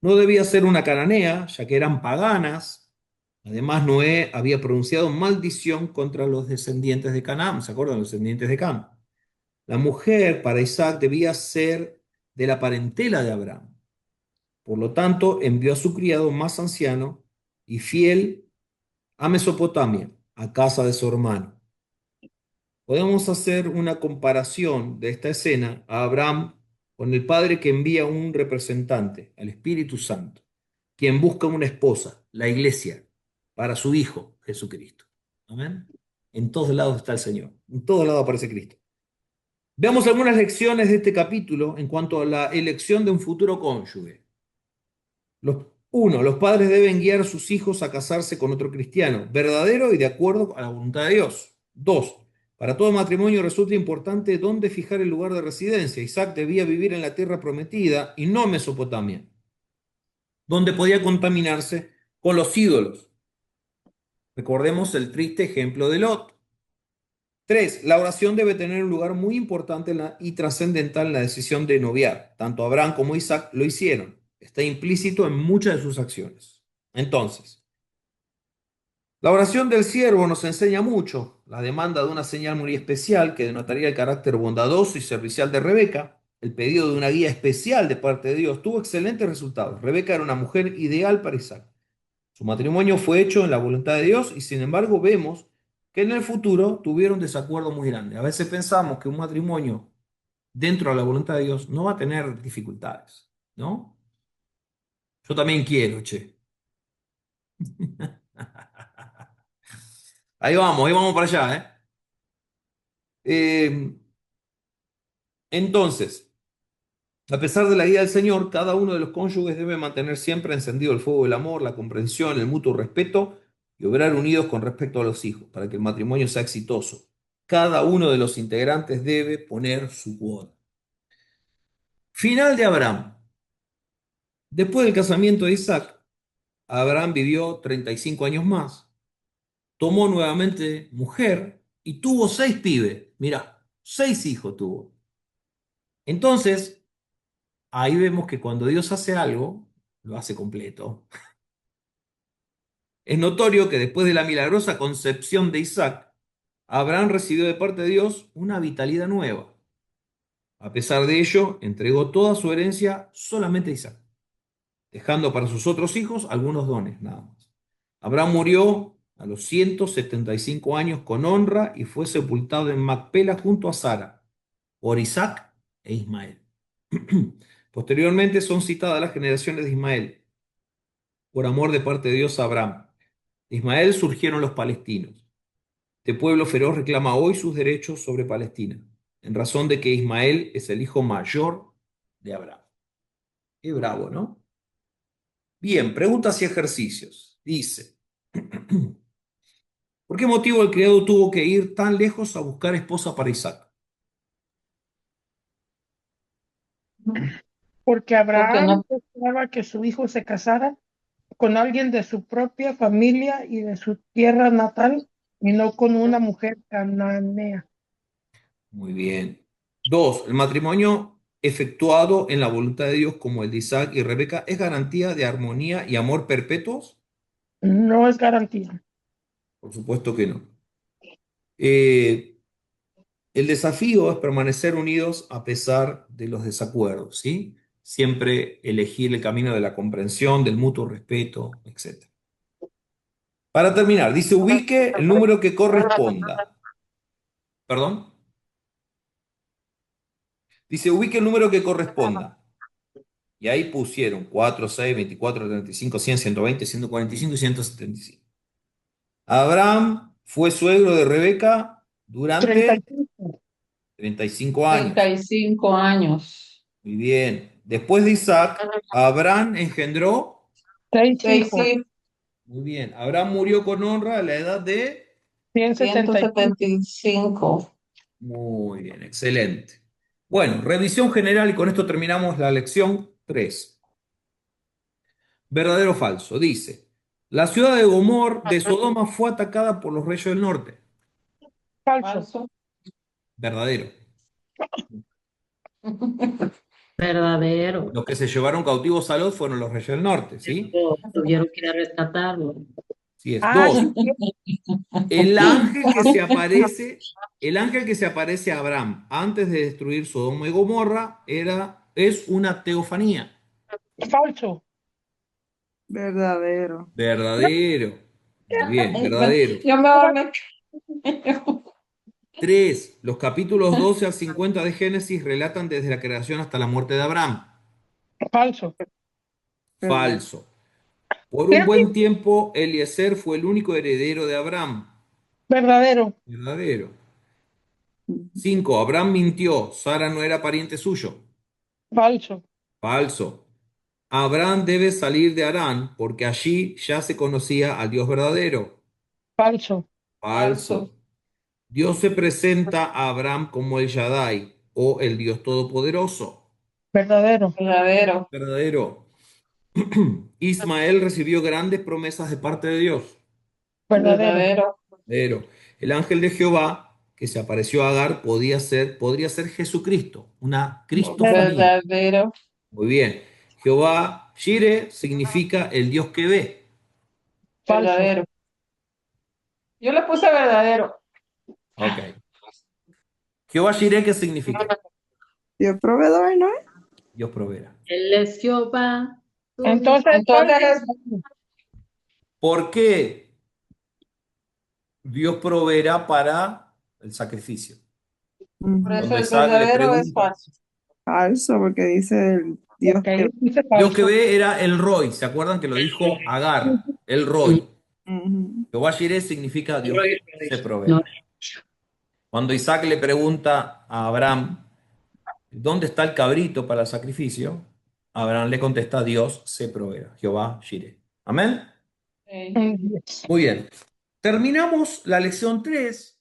No debía ser una cananea, ya que eran paganas. Además, Noé había pronunciado maldición contra los descendientes de Canaán. ¿Se acuerdan? Los descendientes de Cam. La mujer para Isaac debía ser de la parentela de Abraham. Por lo tanto, envió a su criado más anciano y fiel a Mesopotamia, a casa de su hermano. Podemos hacer una comparación de esta escena a Abraham con el padre que envía un representante, al Espíritu Santo, quien busca una esposa, la iglesia, para su hijo Jesucristo. Amén. En todos lados está el Señor, en todos lados aparece Cristo. Veamos algunas lecciones de este capítulo en cuanto a la elección de un futuro cónyuge. Los padres deben guiar a sus hijos a casarse con otro cristiano, verdadero y de acuerdo a la voluntad de Dios. Dos, para todo matrimonio resulta importante dónde fijar el lugar de residencia. Isaac debía vivir en la tierra prometida y no en Mesopotamia, donde podía contaminarse con los ídolos. Recordemos el triste ejemplo de Lot. Tres, la oración debe tener un lugar muy importante y trascendental en la decisión de noviar. Tanto Abraham como Isaac lo hicieron. Está implícito en muchas de sus acciones. Entonces, la oración del siervo nos enseña mucho. La demanda de una señal muy especial que denotaría el carácter bondadoso y servicial de Rebeca. El pedido de una guía especial de parte de Dios tuvo excelentes resultados. Rebeca era una mujer ideal para Isaac. Su matrimonio fue hecho en la voluntad de Dios y sin embargo vemos que en el futuro tuvieron desacuerdo muy grande. A veces pensamos que un matrimonio dentro de la voluntad de Dios no va a tener dificultades, ¿no? Yo también quiero, che. Ahí vamos para allá, ¿eh? Entonces, a pesar de la guía del Señor, cada uno de los cónyuges debe mantener siempre encendido el fuego del amor, la comprensión, el mutuo respeto y obrar unidos con respecto a los hijos para que el matrimonio sea exitoso. Cada uno de los integrantes debe poner su cuota. Final de Abraham. Después del casamiento de Isaac, Abraham vivió 35 años más, tomó nuevamente mujer y tuvo 6 pibes. Mirá, 6 hijos tuvo. Entonces, ahí vemos que cuando Dios hace algo, lo hace completo. Es notorio que después de la milagrosa concepción de Isaac, Abraham recibió de parte de Dios una vitalidad nueva. A pesar de ello, entregó toda su herencia solamente a Isaac, dejando para sus otros hijos algunos dones, nada más. Abraham murió a los 175 años con honra y fue sepultado en Macpela junto a Sara, por Isaac e Ismael. Posteriormente son citadas las generaciones de Ismael, por amor de parte de Dios a Abraham. De Ismael surgieron los palestinos. Este pueblo feroz reclama hoy sus derechos sobre Palestina, en razón de que Ismael es el hijo mayor de Abraham. Qué bravo, ¿no? Bien, preguntas y ejercicios. Dice, ¿por qué motivo el criado tuvo que ir tan lejos a buscar esposa para Isaac? Porque Porque Abraham no, esperaba que su hijo se casara con alguien de su propia familia y de su tierra natal y no con una mujer cananea. Muy bien. Dos, el matrimonio efectuado en la voluntad de Dios como el de Isaac y Rebeca es garantía de armonía y amor perpetuos. No es garantía. Por supuesto que no. Eh, el desafío es permanecer unidos a pesar de los desacuerdos, ¿sí? Siempre elegir el camino de la comprensión, del mutuo respeto, etc. Para terminar, dice ubique el número que corresponda. ¿Perdón? Dice ubique el número que corresponda. Y ahí pusieron 4, 6, 24, 35, 100, 120, 145 y 175. Abraham fue suegro de Rebeca durante 35. 35 años. 35 años. Muy bien. Después de Isaac, Abraham engendró. 6 6 hijos. hijos, Muy bien. Abraham murió con honra a la edad de. 175. 175. Muy bien, excelente. Bueno, revisión general y con esto terminamos la lección 3. ¿Verdadero o falso? Dice, la ciudad de Gomor de Sodoma fue atacada por los reyes del norte. Falso. Falso. Verdadero. Verdadero. Los que se llevaron cautivos a Lot fueron los reyes del norte, ¿sí? Tuvieron que ir a rescatarlo. Sí es. Ah, Dos, sí. el ángel que se aparece El ángel que se aparece a Abraham antes de destruir Sodoma y Gomorra es una teofanía. Falso. Verdadero. Verdadero. Muy bien, verdadero. Yo mejor me... 3. Los capítulos 12 al 50 de Génesis relatan desde la creación hasta la muerte de Abraham. Falso. Falso. Por un buen tiempo, Eliezer fue el único heredero de Abraham. Verdadero. Verdadero. 5. Abraham mintió. Sara no era pariente suyo. Falso. Falso. Abraham debe salir de Harán porque allí ya se conocía al Dios verdadero. Falso. Falso. Dios se presenta a Abraham como el Shaddai o el Dios Todopoderoso. Verdadero. Verdadero. Verdadero. Ismael recibió grandes promesas de parte de Dios. Verdadero. Verdadero. Verdadero. El ángel de Jehová que se apareció a Agar podría ser Jesucristo, una cristofanía. Verdadero. Muy bien. Jehová Jireh significa el Dios que ve. Falso. Verdadero. Yo le puse verdadero. Ok. Jehová Jireh, ¿qué significa? Dios proveedor, ¿no? Dios proveerá. Él es Jehová. Entonces, Entonces, ¿Por qué Dios proveerá para el sacrificio? Ujú. por eso Cuando el Isaac le verdadero es pregunta, falso. Falso, porque dice el Dios ok, que... dice Dios que falso. ve era el Roy. ¿Se acuerdan que lo dijo Agar? El Roy. Ujú. Jehová Jireh significa Dios se provee. No. Cuando Isaac le pregunta a Abraham, ¿dónde está el cabrito para el sacrificio? Abraham le contesta, Dios se proveerá. Jehová Jireh. Amén. Sí. Yes. Muy bien. Terminamos la lección 3